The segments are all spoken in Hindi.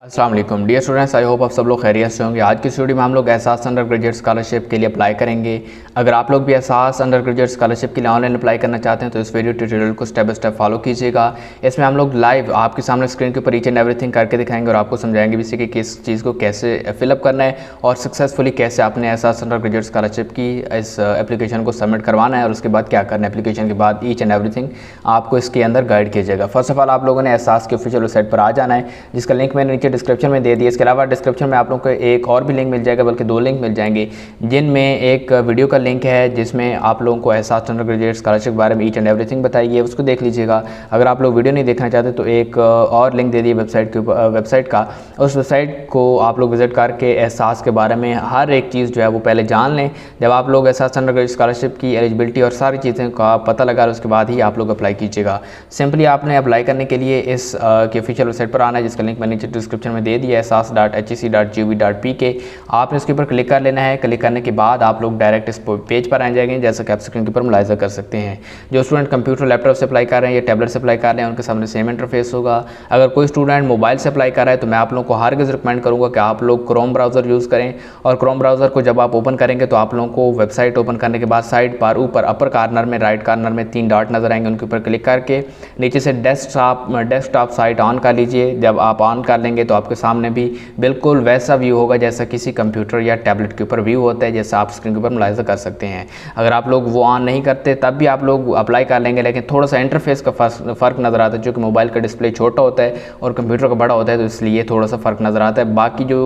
अस्सलाम वालेकुम डियर स्टूडेंट्स, आई होप आप सब लोग खैरियत से होंगे। आज की इस वीडियो में हम लोग एहसास अंडर ग्रेजुएट स्कॉलरशिप के लिए अप्लाई करेंगे। अगर आप लोग भी एहसास अंडर ग्रेजुएट स्कॉलरशिप के लिए ऑनलाइन अप्लाई करना चाहते हैं तो इस वीडियो ट्यूटोरियल को स्टेप बाय स्टेप फॉलो कीजिएगा। इसमें हम लोग लाइव आपके सामने स्क्रीन के ऊपर ईच एंड एवरीथिंग करके दिखाएंगे और आपको समझाएंगे भी कि किस चीज़ को कैसे फिलअप करना है और सक्सेसफुली कैसे आपने एहसास अंडर ग्रेजुएट स्कॉलरशिप की इस एप्लीकेशन को सबमिट करवाना है और उसके बाद क्या करना है। एप्लीकेशन के बाद ईच एंड एवरीथिंग आपको इसके अंदर गाइड कीजिएगा। फर्स्ट ऑफ ऑल आप लोगों ने एहसास की ऑफिशियल वेबसाइट पर आ जाना है, जिसका लिंक मैंने नीचे डिस्क्रिप्शन में दे दिया। इसके अलावा डिस्क्रिप्शन में आप लोगों को एक और भी लिंक मिल जाएगा, बल्कि दो लिंक मिल जाएंगे, जिनमें एक वीडियो का लिंक है जिसमें आप लोगों को एहसास अंडर ग्रेजुएट स्कॉलरशिप के बारे में ईच एंड एवरीथिंग बताई है, उसको देख लीजिएगा। अगर आप लोग वीडियो नहीं देखना चाहते तो एक और लिंक दे दिए वेबसाइट का, उस वेबसाइट को आप लोग विजिट करके एहसास के बारे में हर एक चीज़ जो है वो पहले जान लें। जब आप लोग एहसास अंडर ग्रेजुएट स्कॉलरशिप की एलिजिबिलिटी और सारी चीज़ें का पता लगा उसके बाद ही आप लोग अप्लाई कीजिएगा। सिंपली आपने अप्लाई करने के लिए इस की ऑफिशियल वेबसाइट पर आना है, जिसका लिंक मैंने नीचे डिस्क्रिप्शन में दे दिया है, ehsaas.hec.gov.pk। आपने इसके ऊपर क्लिक कर लेना है। क्लिक करने के बाद आप लोग डायरेक्ट इस पेज पर आ जाएंगे, जैसा कि आप स्क्रीन के ऊपर मुलाहिजा कर सकते हैं। जो स्टूडेंट कंप्यूटर लैपटॉप से अप्लाई कर रहे हैं या टैबलेट से अप्लाई कर रहे हैं उनके सामने सेम इंटरफेस होगा। अगर कोई स्टूडेंट मोबाइल से अप्लाई कर रहा है तो मैं आप लोगों को हरगिज़ रिकमेंड करूँगा कि आप लोग क्रोम ब्राउज़र यूज़ करें, और क्रोम ब्राउज़र को जब आप ओपन करेंगे तो आप लोगों को वेबसाइट ओपन करने के बाद साइड पर ऊपर अपर कॉर्नर में राइट कॉर्नर में 3 डॉट नज़र आएंगे, उनके ऊपर क्लिक करके नीचे से डेस्कटॉप साइट ऑन कर लीजिए। जब आप ऑन कर लेंगे तो आपके सामने भी बिल्कुल वैसा व्यू होगा जैसा किसी कंप्यूटर या टैबलेट के ऊपर व्यू होता है, जैसा आप स्क्रीन के ऊपर मुलाहिजा कर सकते हैं। अगर आप लोग वो ऑन नहीं करते तब भी आप लोग अप्लाई कर लेंगे, लेकिन थोड़ा सा इंटरफेस का फ़र्क नज़र आता है, जो कि मोबाइल का डिस्प्ले छोटा होता है और कंप्यूटर का बड़ा होता है, तो इसलिए थोड़ा सा फ़र्क नज़र आता है। बाकी जो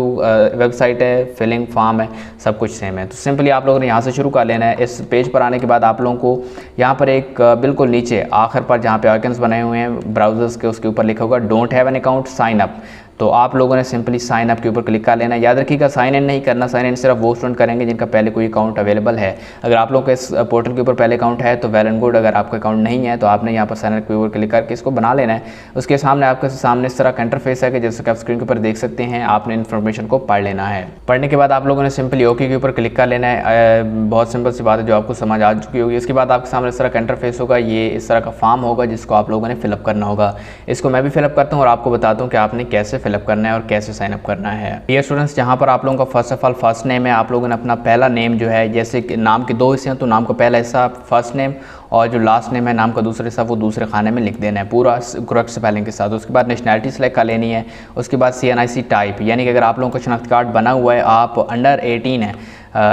वेबसाइट है, फिलिंग फॉर्म है, सब कुछ सेम है। तो सिंपली आप लोगों ने यहाँ से शुरू कर लेना है। इस पेज पर आने के बाद आप लोगों को यहाँ पर एक बिल्कुल नीचे आखिर पर जहाँ पे आइकन्स बनाए हुए हैं ब्राउज़र्स के, उसके ऊपर लिखा होगा don't have an account sign up. तो आप लोगों ने सिंपली साइन अप के ऊपर क्लिक कर लेना है। याद रखिएगा साइन इन नहीं करना, साइन इन सिर्फ वो स्टूडेंट करेंगे जिनका पहले कोई अकाउंट अवेलेबल है। अगर आप लोगों के इस पोर्टल के ऊपर पहले अकाउंट है तो वेल एंड गुड। अगर आपका अकाउंट नहीं है तो आपने यहाँ पर साइन अप के ऊपर क्लिक करके इसको बना लेना है। उसके सामने आपके सामने इस तरह का इंटरफेस है कि जैसे कि आप स्क्रीन के ऊपर देख सकते हैं। आपने इन्फॉर्मेशन को पढ़ लेना है। पढ़ने के बाद आप लोगों ने सिंपली ओके के ऊपर क्लिक कर लेना है। बहुत सिंपल सी बात है जो आपको समझ आ चुकी होगी। इसके बाद आपके सामने इस तरह का इंटरफेस होगा, ये इस तरह का फॉर्म होगा जिसको आप लोगों ने फिलअप करना होगा। इसको मैं भी फिलअप करता हूँ और आपको बताता हूँ कि आपने कैसे फिलअप करना है और कैसे साइन अप करना है। डियर स्टूडेंट्स, जहाँ पर आप लोगों का first of all first name है, आप लोगों ने अपना पहला नेम जो है, जैसे कि नाम के 2 हिस्से हैं तो नाम का पहला हिस्सा फर्स्ट नेम और जो लास्ट नेम है नाम का दूसरा हिस्सा वो दूसरे खाने में लिख देना है पूरा करेक्ट स्पेलिंग के साथ। उसके बाद नेशनैलिटी सेलेक्ट कर लेनी है। उसके बाद CNIC टाइप, यानी कि अगर आप लोगों का शनाख्ती कार्ड बना हुआ है, आप अंडर 18 है,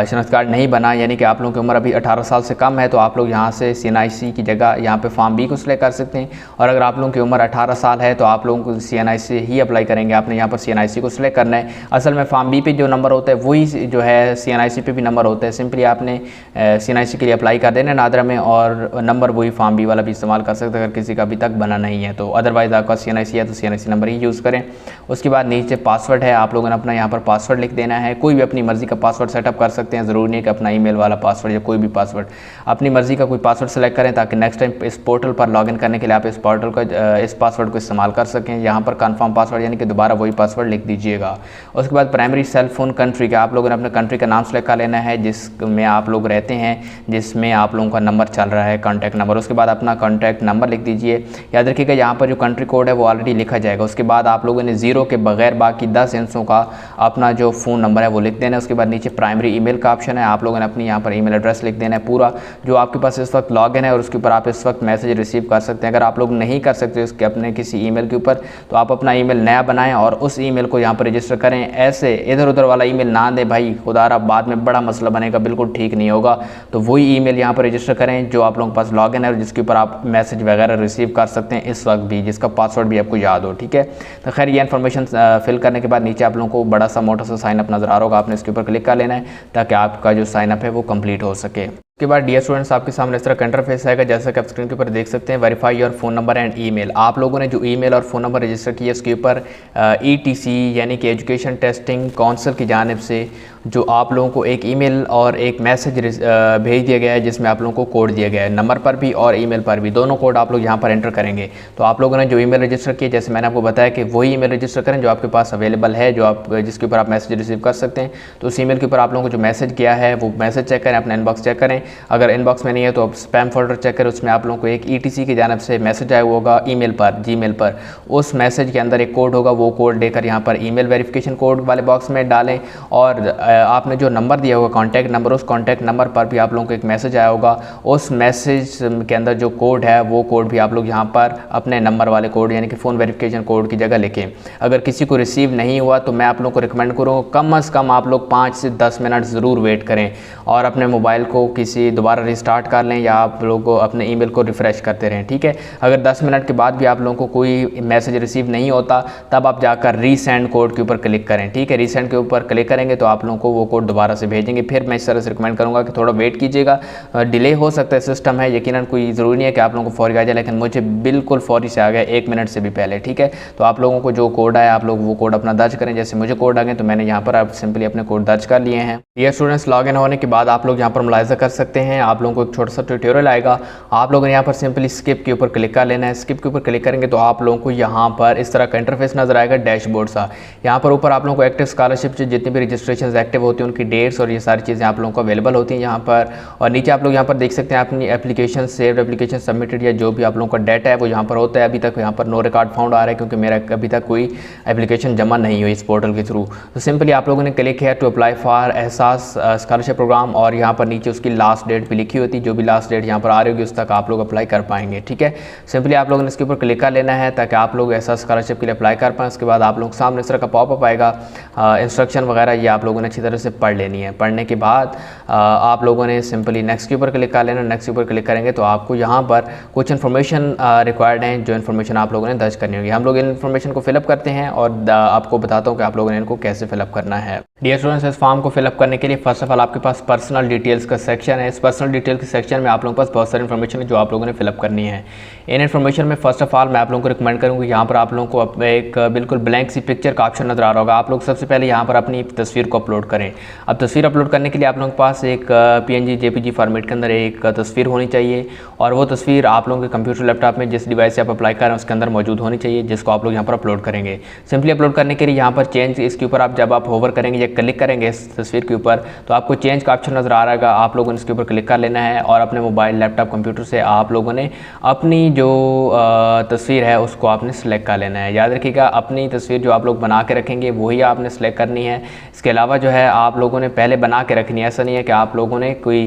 शनाख्ती कार्ड नहीं बना यानी कि आप लोगों की उम्र अभी 18 साल से कम है, तो आप लोग यहाँ से CNIC की जगह यहाँ पे फॉर्म B को सिलेक्ट कर सकते हैं। और अगर आप लोगों की उम्र 18 साल है तो आप लोगों को CNIC ही अप्लाई करेंगे। आपने यहाँ पर CNIC को सिलेक्ट करना है। असल में फॉर्म B पे जो नंबर होता है वही जो है CNIC पे भी नंबर होता है। सिंपली आपने CNIC के लिए अप्लाई कर देना नादरा में, और नंबर वही फॉर्म B वाला भी इस्तेमाल कर सकते हैं अगर किसी का अभी तक बना नहीं है तो। अदरवाइज़ आपका CNIC है तो CNIC नंबर ही यूज़ करें। उसके बाद नीचे पासवर्ड है, आप लोगों ने अपना यहाँ पर पासवर्ड लिख देना है। कोई भी अपनी मर्ज़ी का पासवर्ड सेटअप कर सकते हैं, ज़रूरी नहीं कि अपना ईमेल वाला पासवर्ड या कोई भी पासवर्ड, अपनी मर्ज़ी का कोई पासवर्ड सेलेक्ट करें ताकि नेक्स्ट टाइम इस पोर्टल पर लॉगिन करने के लिए आप इस पोर्टल का इस पासवर्ड को इस्तेमाल कर सकें। यहाँ पर कन्फर्म पासवर्ड यानी कि दोबारा वही पासवर्ड लिख दीजिएगा। उसके बाद प्राइमरी सेल फ़ोन कंट्री का आप लोगों ने अपने कंट्री का नाम सेलेक्ट कर लेना है जिसमें आप लोग रहते हैं, जिसमें आप लोगों का नंबर चल रहा है, कॉन्टैक्ट नंबर। उसके बाद अपना कॉन्टैक्ट नंबर लिख दीजिए। याद रखिएगा यहाँ पर जो कंट्री कोड है वो ऑलरेडी लिखा जाएगा। उसके बाद आप लोगों ने 0 के बगैर बाकी 10 अंकों का अपना जो फ़ोन नंबर है वो लिख देना है। उसके बाद नीचे प्राइमरी ईमेल का ऑप्शन है, आप लोगों ने अपनी यहाँ पर ईमेल एड्रेस लिख देना है पूरा जो आपके पास इस वक्त लॉगिन है, और उसके ऊपर आप इस वक्त मैसेज रिसीव कर सकते हैं। अगर आप लोग नहीं कर सकते उसके अपने किसी ईमेल के ऊपर तो आप अपना ईमेल नया बनाएं और उस ईमेल को यहाँ पर रजिस्टर करें। ऐसे इधर उधर वाला ईमेल ना दें भाई, खुदारा बाद में बड़ा मसला बनेगा, बिल्कुल ठीक नहीं होगा। तो वही ईमेल यहाँ पर रजिस्टर करें जो आप लोगों के पास लॉगिन है और जिसके ऊपर आप मैसेज वगैरह रिसीव कर सकते हैं इस वक्त भी, जिसका पासवर्ड भी आपको याद हो। ठीक है, तो खैर ये इन्फॉर्मेशन फिल करने के बाद नीचे आप लोगों को बड़ा सा मोटा सा साइन अप नज़र आ रहा होगा, आपने इसके ऊपर क्लिक कर लेना है ताकि आपका जो साइन अप है वो कंप्लीट हो सके। उसके बाद डियर स्टूडेंट्स, आपके सामने इस तरह का इंटरफेस आएगा जैसा कि आप स्क्रीन के ऊपर देख सकते हैं। Verify your phone number and email. आप लोगों ने जो ईमेल और फ़ोन नंबर रजिस्टर किया उसके ऊपर ETC यानी कि एजुकेशन टेस्टिंग काउंसिल की जानिब से जो आप लोगों को एक ईमेल और एक मैसेज भेज दिया गया है जिसमें आप लोगों को कोड दिया गया है, नंबर पर भी और ईमेल पर भी, दोनों कोड आप लोग यहाँ पर एंटर करेंगे। तो आप लोगों ने जो ईमेल रजिस्टर किया, जैसे मैंने आपको बताया कि वही ईमेल रजिस्टर करें जो आपके पास अवेलेबल है, जो आप जिसके ऊपर आप मैसेज रिसीव कर सकते हैं। तो उस ईमेल के ऊपर आप लोगों को जो मैसेज किया है वो मैसेज चेक करें, अपना इनबॉक्स चेक करें। अगर इनबॉक्स में नहीं है तो आप स्पैम फोल्डर चेक करें, उसमें आप लोगों को एक ETC की जानब से मैसेज आया होगा ईमेल पर, जीमेल पर। उस मैसेज के अंदर एक कोड होगा, वो कोड लेकर यहाँ पर ईमेल वेरिफिकेशन कोड वाले बॉक्स में डालें। और आपने जो नंबर दिया होगा कॉन्टैक्ट नंबर, उस कॉन्टैक्ट नंबर पर भी आप लोगों को एक मैसेज आया होगा। उस मैसेज के अंदर जो कोड है वो कोड भी आप लोग यहाँ पर अपने नंबर वाले कोड यानी कि फ़ोन वेरिफिकेशन कोड की जगह लिखें। अगर किसी को रिसीव नहीं हुआ तो मैं आप लोगों को रिकमेंड करूँगा कम से कम आप लोग 5 से 10 मिनट ज़रूर वेट करें और अपने मोबाइल को किसी दोबारा रिस्टार्ट कर लें या आप लोग अपने ईमेल को रिफ़्रेश करते रहें, ठीक है। अगर 10 मिनट के बाद भी आप लोगों को कोई मैसेज रिसीव नहीं होता तब आप जाकर रीसेंड कोड के ऊपर क्लिक करें, ठीक है। रीसेंड के ऊपर क्लिक करेंगे तो आप लोगों को वो कोड दोबारा से भेजेंगे। फिर मैं इस तरह से रिकमेंड करूँगा कि थोड़ा वेट कीजिएगा, डिले हो सकता है, सिस्टम है, यकीनन कोई ज़रूरी नहीं है कि आप लोगों को फौरी आ जाए, लेकिन मुझे बिल्कुल फौरी से आ गया 1 मिनट से भी पहले, ठीक है। तो आप लोगों को जो कोड आया आप लोग वो कोड अपना दर्ज करें। जैसे मुझे कोड आ गए तो मैंने यहाँ पर आप सिंपली अपने कोड दर्ज कर लिए हैं। ये स्टूडेंट्स लॉगिन होने के बाद आप लोग यहाँ पर मुलाहिज़ा कर सकते हैं, आप लोगों को एक छोटा सा ट्यूटोरियल आएगा। आप लोगों ने यहाँ पर सिंपली स्किप के ऊपर क्लिक कर लेना है। स्किप के ऊपर क्लिक करेंगे तो आप लोगों को यहाँ पर इस तरह का इंटरफेस नजर आएगा, डैशबोर्ड सा। यहाँ पर ऊपर आप लोगों को एक्टिव स्कॉलरशिप से जितनी भी रजिस्ट्रेशन एक्टिव होती हैं उनकी डेट्स और ये सारी चीज़ें आप लोगों को अवेलेबल होती हैं यहाँ पर। और नीचे आप लोग यहाँ पर देख सकते हैं अपनी एप्लीकेशन सेव्ड, एप्लीकेशन सबमिटेड या जो भी आप लोगों का डाटा है वो यहाँ पर होता है। अभी तक यहाँ पर नो रिकॉर्ड फाउंड आ रहा है क्योंकि मेरा अभी तक कोई एप्लीकेशन जमा नहीं हुई इस पोर्टल के थ्रू। तो सिंपली आप लोगों ने क्लिक किया टू अप्लाई फॉर एहसास स्कॉलरशिप प्रोग्राम और यहाँ पर नीचे उसकी लास्ट डेट भी लिखी होती है। जो भी लास्ट डेट यहाँ पर आ रही होगी उस तक आप लोग अप्लाई कर पाएंगे, ठीक है। सिंपली आप लोगों ने इसके ऊपर क्लिक कर लेना है ताकि आप लोग एहसास स्कॉलरशिप के लिए अप्लाई कर पाएँ। उसके बाद आप लोग सामने इस तरह का पॉपअप आएगा, इंस्ट्रक्शन वगैरह ये आप लोगों ने अच्छी तरह से पढ़ लेनी है। पढ़ने के बाद आप लोगों ने सिंपली नेक्स्ट के ऊपर क्लिक कर लेना। नेक्स्ट के ऊपर क्लिक करेंगे तो आपको यहाँ पर कुछ इन्फॉर्मेशन रिक्वायर्ड हैं, जो इन्फॉर्मेशन आप लोगों ने दर्ज करनी होगी। हम लोग इन इन्फॉर्मेशन को फिलअप करते हैं और आपको बताता हूँ कि आप लोगों ने इनको कैसे फिलअप करना है। डियर स्टूडेंट्स, इस फॉर्म को फिलअप करने के लिए फर्स्ट ऑफ ऑल आपके पास पर्सनल डिटेल्स का सेक्शन है। इस पर्सनल डिटेल के सेक्शन में आप लोगों के पास बहुत सारी इन्फॉर्मेशन है जो आप लोगों ने फिलअप करनी है। इन इन्फॉर्मेशन में फर्स्ट ऑफ ऑल मैं आप लोगों को रिकमेंड करूँगा, यहाँ पर आप लोगों को एक बिल्कुल ब्लैंक सी पिक्चर का ऑप्शन नजर आ रहा होगा। आप लोग सबसे पहले यहाँ पर अपनी तस्वीर को अपलोड करें। अब तस्वीर अपलोड करने के लिए आप लोगों के पास एक PNG JPG फॉर्मेट के अंदर एक तस्वीर होनी चाहिए और वो तस्वीर आप लोगों के कंप्यूटर लैपटॉप में जिस डिवाइस से आप अप्लाई कर रहे हैं उसके अंदर मौजूद होनी चाहिए, जिसको आप लोग यहाँ पर अपलोड करेंगे। सिंपली अपलोड करने के लिए यहाँ पर चेंज, इसके ऊपर आप जब आप होवर करेंगे या क्लिक करेंगे इस तस्वीर के ऊपर तो आपको चेंज का ऑप्शन नजर आ रहा है। आप लोगों ने इसके ऊपर क्लिक कर लेना है और अपने मोबाइल, लैपटॉप, कंप्यूटर से आप लोगों ने अपनी जो तस्वीर है उसको आपने सेलेक्ट कर लेना है। याद रखिएगा अपनी तस्वीर जो आप लोग बना के रखेंगे वही आपने सेलेक्ट करनी है। इसके अलावा जो है आप लोगों ने पहले बना के रखनी है। ऐसा नहीं है कि आप लोगों ने कोई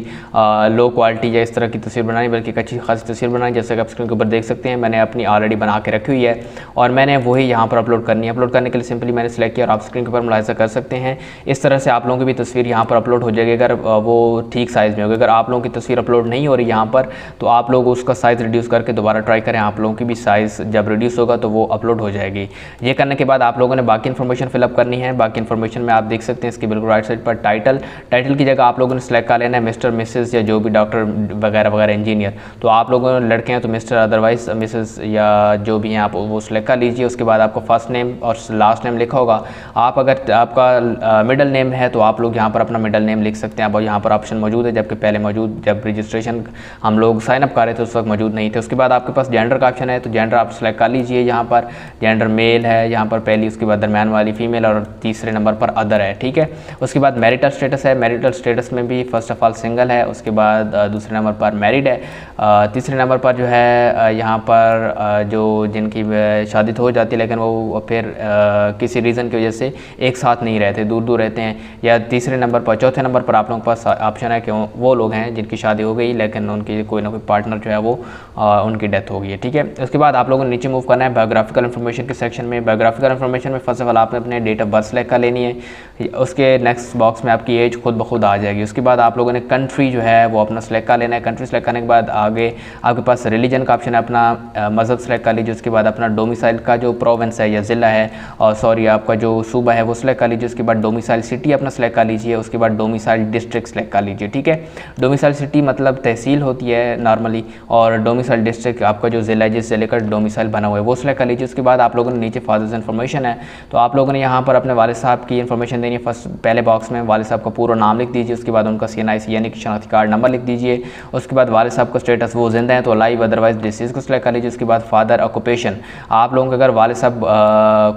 लो क्वालिटी या इस तरह की तस्वीर बनानी, बल्कि एक अच्छी खासी तस्वीर बनानी। जैसे कि आप स्क्रीन के ऊपर देख सकते हैं मैंने अपनी ऑलरेडी बना के रखी हुई है और मैंने वही यहाँ पर अपलोड करनी है। अपलोड करने के लिए सिंपली मैंने सेलेक्ट किया और आप स्क्रीन के ऊपर मुलाहिज़ा कर सकते हैं इस तरह से आप लोगों की भी तस्वीर यहाँ पर अपलोड हो जाएगी अगर वो ठीक साइज़ में होगी। अगर आप लोगों की तस्वीर अपलोड नहीं हो रही यहाँ पर तो आप लोग उसका साइज़ रिड्यूस करके दोबारा ट्राई करें। आप लोगों की भी साइज़ जब रिड्यूस होगा तो वो अपलोड हो जाएगी। ये करने के बाद आप लोगों ने बाकी इन्फॉर्मेशन फिलअप करनी है। बाकी इन्फॉर्मेशन में आप देख सकते हैं इसकी बिल्कुल राइट साइड पर टाइटल की जगह आप लोगों ने सेलेक्ट कर लेना है मिस्टर, मिसेस या जो भी डॉक्टर वगैरह वगैरह, इंजीनियर। तो आप लोगों लड़के हैं तो मिस्टर, अदरवाइज मिसेस या जो भी हैं आप वो सेलेक्ट कर लीजिए। उसके बाद आपको फर्स्ट नेम और लास्ट नेम लिखा होगा। आप अगर आपका मिडल नेम है तो आप लोग यहाँ पर अपना मिडल नेम लिख सकते हैं। अब यहाँ पर ऑप्शन मौजूद है, जबकि पहले मौजूद जब रजिस्ट्रेशन हम लोग साइन अप कर रहे थे उस वक्त मौजूद नहीं थे। उसके बाद आपके पास जेंडर का ऑप्शन है तो जेंडर आप सेलेक्ट कर लीजिए। यहाँ पर जेंडर मेल है यहाँ पर पहली, उसके बाद दरमियान वाली फीमेल और तीसरे नंबर पर अदर है, ठीक है। उसके बाद मैरिटल स्टेटस है। मैरिटल स्टेटस में भी फर्स्ट ऑफ ऑल सिंगल है, उसके बाद दूसरे नंबर पर मैरिड है, तीसरे नंबर पर जो है यहाँ पर जो जिनकी शादी तो हो जाती है लेकिन वो फिर किसी रीज़न की वजह से एक साथ नहीं रहते, दूर दूर रहते हैं, या तीसरे नंबर पर, चौथे नंबर पर आप लोगों के पास ऑप्शन है कि वो लोग हैं जिनकी शादी हो गई लेकिन उनकी कोई ना कोई पार्टनर जो है वो उनकी डेथ हो गई है, ठीक है। उसके बाद आप लोगों ने नीचे मूव करना है बायोग्राफिकल इन्फॉर्मेशन के सेक्शन में। बायोग्राफिकल इन्फॉर्मेशन में फर्स्ट ऑफ ऑल आपने अपने डेट ऑफ बर्थ सेलेक्ट कर लेनी है। उसके नेक्स्ट बॉक्स में आपकी एज खुद ब खुद आ जाएगी। उसके बाद आप लोगों ने कंट्री जो है वो अपना सेलेक्ट कर लेना है। कंट्री सेलेक्ट करने के बाद आगे आपके पास रिलीजन का ऑप्शन है, अपना मज़हब सेलेक्ट कर लीजिए। उसके बाद अपना डोमिसाइल का जो प्रोविंस है या ज़िला है और सॉरी आपका जो सूबा है वो सेलेक्ट कर लीजिए। उसके बाद डोमिसाइल सिटी अपना सेलेक्ट कर लीजिए। उसके बाद डोमिसाइल डिस्ट्रिक्ट सेलेक्ट कर लीजिए, ठीक है। डोमिसाइल सिटी मतलब तहसील होती है नॉर्मली, और डोमिसाइल डिस्ट्रिक्ट आपका जो ज़िला है जिस ज़िले का डोमिसाइल बना हुआ है वो सेलेक्ट कर लीजिए। उसके बाद आप लोगों ने नीचे फादर्स इन्फॉर्मेशन है तो आप लोगों ने यहाँ पर अपने वालिद साहब की इन्फॉर्मेशन देनी है। फर्स्ट पहले बॉक्स में वालिद साहब का पूरा नाम लिख दीजिए। उसके बाद उनका CNIC यानी कि शनाख्ती कार्ड नंबर लिख दीजिए। उसके बाद वालिद साहब का स्टेटस वो जिंदा हैं तो लाइव, अदरवाइज डिसीज़ को सिलेक्ट कर लीजिए। उसके बाद फादर ऑक्यूपेशन, आप लोगों के अगर वालिद साहब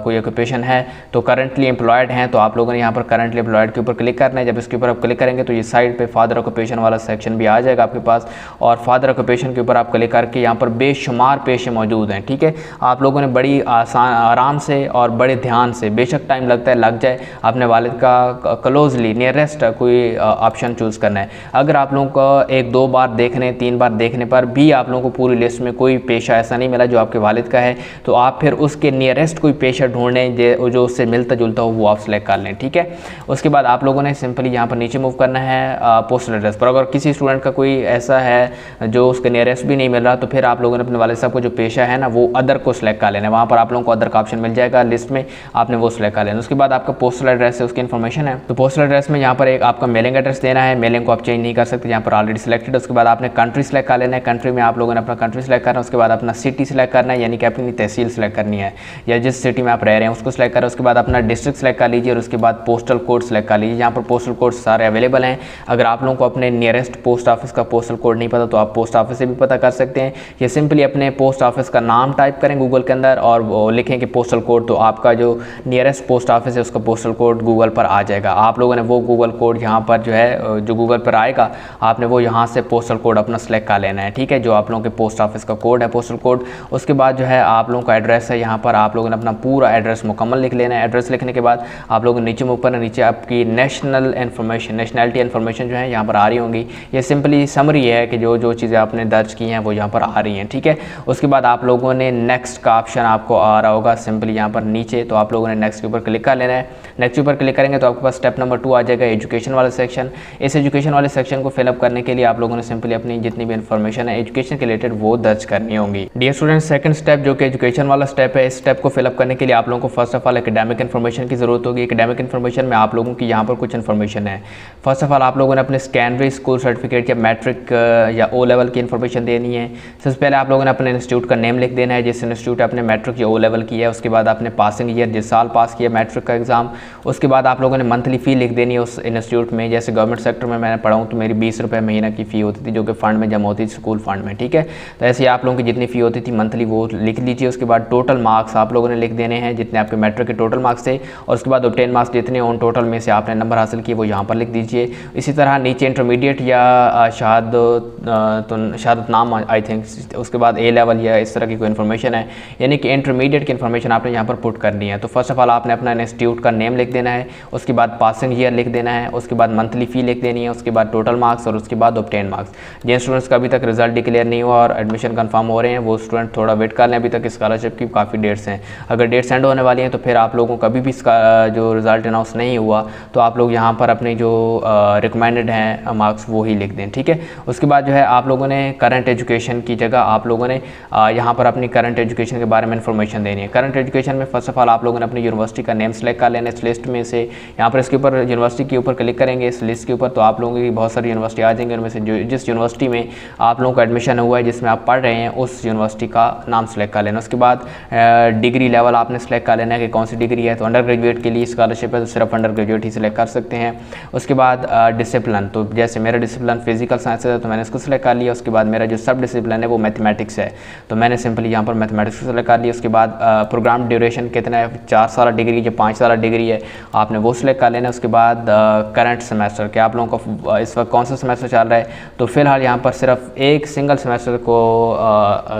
कोई ऑक्यूपेशन है तो करंटली एम्प्लॉयड हैं तो आप लोगों ने यहाँ पर करंटली एम्प्लॉयड के ऊपर क्लिक करना है। जब इसके ऊपर आप क्लिक करेंगे तो ये साइड पे फादर ऑक्यूपेशन ऑक्यूपेशन वाला सेक्शन भी आ जाएगा आपके पास, और फादर ऑक्यूपेशन के ऊपर आप क्लिक करके यहाँ पर बेशुमार पेशे मौजूद हैं। ठीक है, आप लोगों ने बड़ी आराम से और बड़े ध्यान से, बेशक टाइम लगता है लग जाए, अपने वालिद का क्लोजली नियरेस्ट कोई ऑप्शन चूज़ करना है। अगर आप लोगों को 1-2 बार देखने 3 बार देखने पर भी आप लोगों को पूरी लिस्ट में कोई पेशा ऐसा नहीं मिला जो आपके वालिद का है, तो आप फिर उसके नियरेस्ट कोई पेशा ढूंढें जो उससे मिलता जुलता हो, वो आप सेलेक्ट कर लें। ठीक है, उसके बाद आप लोगों ने सिंपली यहाँ पर नीचे मूव करना है पोस्टल एड्रेस पर। अगर किसी स्टूडेंट का कोई ऐसा है जो उसके नियरेस्ट भी नहीं मिल रहा, तो फिर आप लोगों ने अपने वालिद साहब को जो पेशा है ना, वो अदर को सिलेक्ट कर लेना है। वहाँ पर आप लोगों को अदर का ऑप्शन मिल जाएगा लिस्ट में, आपने वो सिलेक्ट कर लेना। उसके बाद आपका पोस्टल एड्रेस है, उसकी इन्फॉर्मेशन है, तो पोस्टल एड्रेस में यहाँ पर एक आपका मेलिंग एड्रेस देना है। मेलिंग को आप चेंज नहीं कर सकते, यहाँ पर ऑलरेडी सिलेक्टेड। उसके बाद आपने कंट्री सेलेक्ट कर लेना है, कंट्री में आप लोगों ने अपना कंट्री सेलेक्ट करना है। उसके बाद अपना सिटी सेलेक्ट करना है, यानी कि अपनी तहसील सेलेक्ट करनी है या जिस सिटी में आप रह रहे हैं उसको सेलेक्ट करें। उसके बाद अपना डिस्ट्रिक्ट सेलेक्ट कर लीजिए और उसके बाद पोस्टल कोड सेलेक्ट कर लीजिए। यहाँ पर पोस्टल कोड सारे अवेलेबल हैं। अगर आप लोगों को अपने नियरेस्ट पोस्ट ऑफिस का पोस्टल कोड नहीं पता तो आप पोस्ट ऑफिस से भी पता कर सकते हैं, या सिंपली अपने पोस्ट ऑफिस का नाम टाइप करें गूगल के अंदर और वो लिखें कि पोस्टल कोड, तो आपका जो नियरेस्ट पोस्ट ऑफिस है उसका पोस्टल कोड गूगल पर आ जाएगा। आप लोगों ने वो गूगल कोड यहाँ पर जो है जो गूगल पर आएगा, आपने वो यहाँ से पोस्टल कोड अपना सेलेक्ट कर लेना है। ठीक है, जो आप लोगों के पोस्ट ऑफिस का कोड है पोस्टल कोड। उसके बाद जो है आप लोगों का एड्रेस है, यहाँ पर आप लोगों ने अपना पूरा एड्रेस मुकम्मल लिख लेना है। एड्रेस लिखने के बाद आप लोग नीचे मूव करना, नीचे आपकी नेशनल इन्फॉर्मेशन, नेशनैलिटी इन्फॉर्मेशन जो है यहाँ पर आ रही होंगी। ये सिंपली समरी है कि जो चीज़ें आपने दर्ज की हैं वो यहाँ पर आ रही हैं। ठीक है, उसके बाद आप लोगों ने नेक्स्ट का ऑप्शन आपको आ रहा होगा सिंपली यहाँ पर नीचे, तो आप लोगों ने नेक्स्ट के ऊपर क्लिक कर लेना है। नेक्स्ट के ऊपर क्लिक करेंगे तो आपके पास स्टेप नंबर 2 आ जाएगा, एजुकेशन वाला सेक्शन। इस एजुकेशन वाले सेक्शन को फिलअप करने के लिए आप लोगों ने सिंपली अपनी जितनी भी इन्फॉर्मेशन है एजुकेशन के रिलेटेड वो दर्ज करनी होगी। डियर स्टूडेंट, सेकंड स्टेप जो कि एजुकेशन वाला स्टेप है, इस स्टेप को फिलअप करने के लिए आप लोगों को first of all academic information की जरूरत होगी। एकेडमिक इन्फॉर्मेशन में आप लोगों की यहाँ पर कुछ इन्फॉर्मेशन है। फर्स्ट ऑफ ऑल आप लोगों ने अपने सेकेंडरी स्कूल सर्टिफिकेट या मैट्रिक या ओ लेवल की इन्फॉर्मेशन देनी है। सबसे पहले आप लोगों ने अपने इंस्टीट्यूट का नेम लिख देना है, जिस इंस्टीट्यूट आपने मैट्रिक या ओ लेवल किया है। उसके बाद आपने पासिंग ईयर, जिस साल पास किया मैट्रिक का एग्ज़ाम। उसके बाद आप लोगों ने मंथली फ़ी लिख देनी है उस इंस्टीट्यूट में। जैसे गवर्नमेंट सेक्टर में मैंने पढ़ा हूँ तो मेरी 20 रुपये महीना की फ़ी होती थी, जो कि फ़ंड में जमा होती थी स्कूल फंड में। ठीक है, तो ऐसे आप लोगों की जितनी फ़ी होती थी मंथली वो लिख लीजिए। उसके बाद टोटल मार्क्स आप लोगों ने लिख देने हैं, जितने आपके मैट्रिक के टोटल मार्क्स थे, और उसके बाद 10 मार्क्स जितने उन टोटल में से आपने नंबर हासिल किए वो यहाँ पर लिख दीजिए। इसी तरह नीचे इंटरमीडिएट या शहादत नाम आई थिंक, उसके बाद ए लेवल या इस तरह की कोई इन्फॉर्मेशन है, यानी कि इंटरमीडिएट की इन्फॉर्मेशन आपने यहाँ पर पुट करनी है। तो फर्स्ट ऑफ ऑल आपने अपना इंस्टीट्यूट का नेम लिख देना है, उसके बाद पासिंग ईयर लिख देना है, उसके बाद मंथली फ़ी लिख देनी है, उसके बाद टोटल मार्क्स और उसके बाद ऑब्टेन मार्क्स। जिन स्टूडेंट्स का अभी तक रिजल्ट डिक्लेयर नहीं हुआ और एडमिशन कंफर्म हो रहे हैं वो स्टूडेंट थोड़ा वेट कर लें, अभी तक स्कॉलरशिप की काफ़ी डेट्स हैं। अगर डेट्स एंड होने वाली हैं तो फिर आप लोगों को कभी भी जो रिजल्ट अनाउंस नहीं हुआ तो आप लोग यहाँ पर अपने जो रिकमेंडेड हैं मार्क्स वो ही लिख दें। ठीक है, उसके बाद जो है आप लोगों ने करंट एजुकेशन की जगह आप लोगों ने यहाँ पर अपनी करंट एजुकेशन के बारे में इन्फॉर्मेशन देनी है। करंट एजुकेशन में फर्स्ट ऑफ ऑल आप लोगों ने अपनी यूनिवर्सिटी का नेम सेलेक्ट कर लेना है। इस लिस्ट में से यहाँ पर इसके ऊपर यूनिवर्सिटी के ऊपर क्लिक करेंगे इस लिस्ट के ऊपर, तो आप लोगों की बहुत सारी यूनिवर्सिटी आ जाएंगे। उनमें से जिस यूनिवर्सिटी में आप लोगों का एडमिशन हुआ है, जिसमें आप पढ़ रहे हैं, उस यूनिवर्सिटी का नाम सेलेक्ट कर लेना। उसके बाद डिग्री लेवल आपने सेलेक्ट कर लेना है कि कौन सी डिग्री है। तो अंडर ग्रेजुएट के लिए स्कॉलरशिप है तो सिर्फ अंडर ग्रेजुएट ही सिलेक्ट कर सकते हैं। उसके बाद डिसिप्लिन, तो जैसे मेरा डिसिप्लिन फिजिकल साइंस है तो मैंने इसको सिलेक्ट कर लिया। उसके बाद मेरा जो सब डिसिप्लिन है वो मैथमेटिक्स है तो मैंने सिंपली यहाँ पर मैथमेटिक्स को सिलेक्ट कर लिया। उसके बाद प्रोग्राम ड्यूरेशन कितना है, 4 साल डिग्री या 5 साल डिग्री है, आपने वो सिलेक्ट कर लेना। उसके बाद करंट सेमेस्टर कि आप लोगों को इस वक्त कौन सा सेमेस्टर चल रहा है, तो फिलहाल यहाँ पर सिर्फ एक सिंगल सेमेस्टर को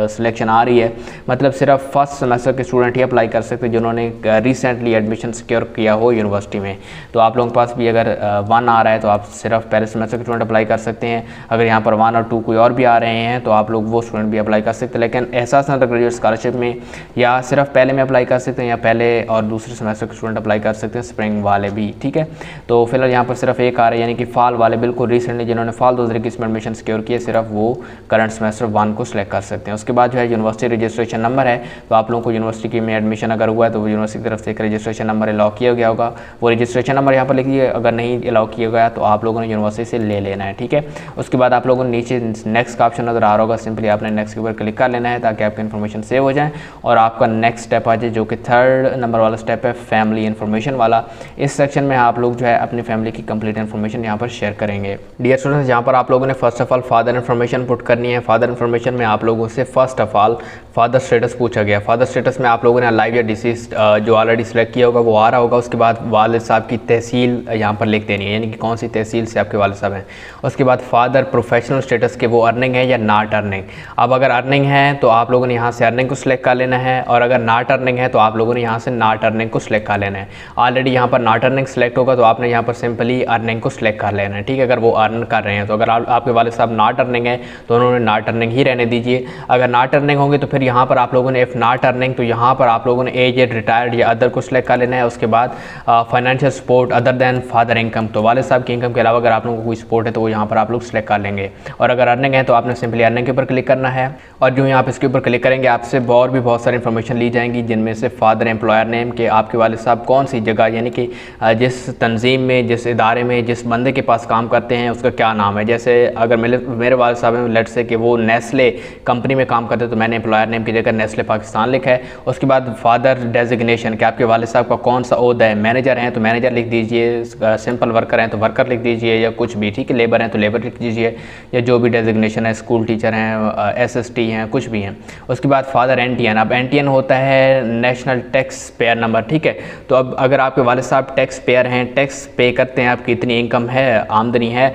सिलेक्शन आ रही है, मतलब सिर्फ फर्स्ट सेमेस्टर के स्टूडेंट ही अप्लाई कर सकते हैं जिन्होंने रिसेंटली एडमिशन सिक्योर किया हो यूनिवर्सिटी में। तो आप लोगों के पास भी अगर 1 आ रहा है तो आप सिर्फ पहले सेमेस्टर के स्टूडेंट अप्लाई कर सकते हैं। अगर यहाँ पर 1 और 2 कोई और भी आ रहे हैं तो आप लोग वो स्टूडेंट भी अप्लाई कर सकते हैं। लेकिन एहसास अंडर ग्रेजुएट स्कॉलरशिप में या सिर्फ पहले में अप्लाई कर सकते हैं या पहले और दूसरे सेमेस्टर के स्टूडेंट अप्लाई कर सकते हैं, स्प्रिंग वाले भी। ठीक है, तो फिलहाल यहाँ पर सिर्फ एक आ रहा है, यानी कि फॉल वाले बिल्कुल रिसेंटली जिन्होंने फॉल 2021 में एडमिशन सिक्योर किए सिर्फ वो करंट सेमेस्टर 1 को सिलेक्ट कर सकते हैं। उसके बाद जो है यूनिवर्सिटी रजिस्ट्रेशन नंबर है, तो आप लोगों को यूनिवर्सिटी में एडमिशन अगर हुआ है तो यूनिवर्सिटी की तरफ से एक रजिस्ट्रेशन नंबर अलाउ किया गया होगा, वो रजिस्ट्रेशन नंबर यहाँ पर लिखिए। अगर नहीं अलाउ किया गया तो आप लोगों ने यूनिवर्सिटी से ले लेना है। ठीक है, उसके बाद आप लोगों ने नीचे नेक्स्ट का ऑप्शन नजर आ रहा होगा, सिंपली आपने नेक्स्ट के ऊपर क्लिक कर लेना है ताकि आपकी इन्फॉर्मेशन सेव हो जाए और आपका नेक्स्ट स्टेप आ जाए, जो कि 3rd नंबर वाला स्टेप है, फैमिली इन्फॉर्मेशन वाला। इस सेक्शन में आप लोग जो है अपनी फैमिली की कंप्लीट इन्फॉर्मेशन यहाँ पर शेयर करेंगे। डियर स्टूडेंट्स, यहाँ पर आप लोगों ने first of all father information put करनी है। फादर इन्फॉर्मेशन में आप लोगों से first of all father status पूछा गया। फादर स्टेटस में आप लोगों ने लाइव या डिसीज जो ऑलरेडी सिलेक्ट किया होगा वो आ रहा होगा। उसके बाद वालिद साहब की तहसील यहाँ पर लिख देनी है, यानी कि कौन सी तहसील से आपके वालिद साहब हैं। हैं। उसके बाद फादर प्रोफेशनल स्टेटस के वो अर्निंग है या नॉट अर्निंग। अब अगर अर्निंग है तो आप लोगों ने यहाँ से अर्निंग को सिलेक्ट कर लेना है, और अगर नॉट अर्निंग है तो आप लोगों ने यहाँ से नॉट अर्निंग को सिलेक्ट कर लेना है। ऑलरेडी यहाँ पर नॉट अर्निंग सेलेक्ट होगा तो आपने यहाँ पर सिंपली अर्निंग को सिलेक्ट कर लेना है, ठीक है, अगर वो अर्न कर रहे हैं तो। अगर आपके वालिद साहब नॉट अर्निंग है तो उन्होंने नॉट अर्निंग ही रहने दीजिए। अगर नॉट अर्निंग होंगे तो फिर यहाँ पर आप लोगों ने इफ़ नॉट अर्निंग, तो यहाँ पर आप लोगों ने एजेड, रिटायर्ड या अदर को सिलेक्ट कर लेना है। उसके बाद financial support other than father income, तो वालिद साहब की इनकम के अलावा अगर आप लोगों को कोई सपोर्ट है तो वो यहाँ पर आप लोग सिलेक्ट कर लेंगे। और अगर अर्निंग है तो आपने सिंपली अर्निंग के ऊपर क्लिक करना है, और जो यहाँ आप इसके ऊपर क्लिक करेंगे आपसे और भी बहुत सारी इन्फॉर्मेशन ली जाएंगी, जिनमें से फादर एम्प्लॉयर नेम के आपके वालिद साहब कौन सी जगह, यानी कि जिस तंजीम में, जिस इदारे में, जिस बंदे के पास काम करते हैं उसका क्या नाम है। जैसे अगर मेरे वालिद साहब हैं, लेट्स से कि वो नेस्ले कंपनी में काम करते हैं तो मैंने एम्प्लॉयर नेम की जगह नेस्ले पाकिस्तान लिखा है। उसके बाद फादर डेजिग्नेशन कि आपके वालिद साहब का कौन सा ओहदा है, मैनेजर हैं तो मैनेजर लिख दीजिए, सिंपल वर्कर हैं तो वर्कर लिख दीजिए, या कुछ भी, ठीक है, लेबर हैं तो लेबर लिख दीजिए, या जो भी डेजिग्नेशन है, स्कूल टीचर हैं, SST हैं, कुछ भी हैं। उसके बाद फादर NTN, अब NTN होता है नेशनल टैक्स पेयर नंबर, ठीक है। तो अब अगर आपके वालिद साहब टैक्स पेयर हैं, टैक्स पे करते हैं, आपकी इतनी इनकम है, आमदनी है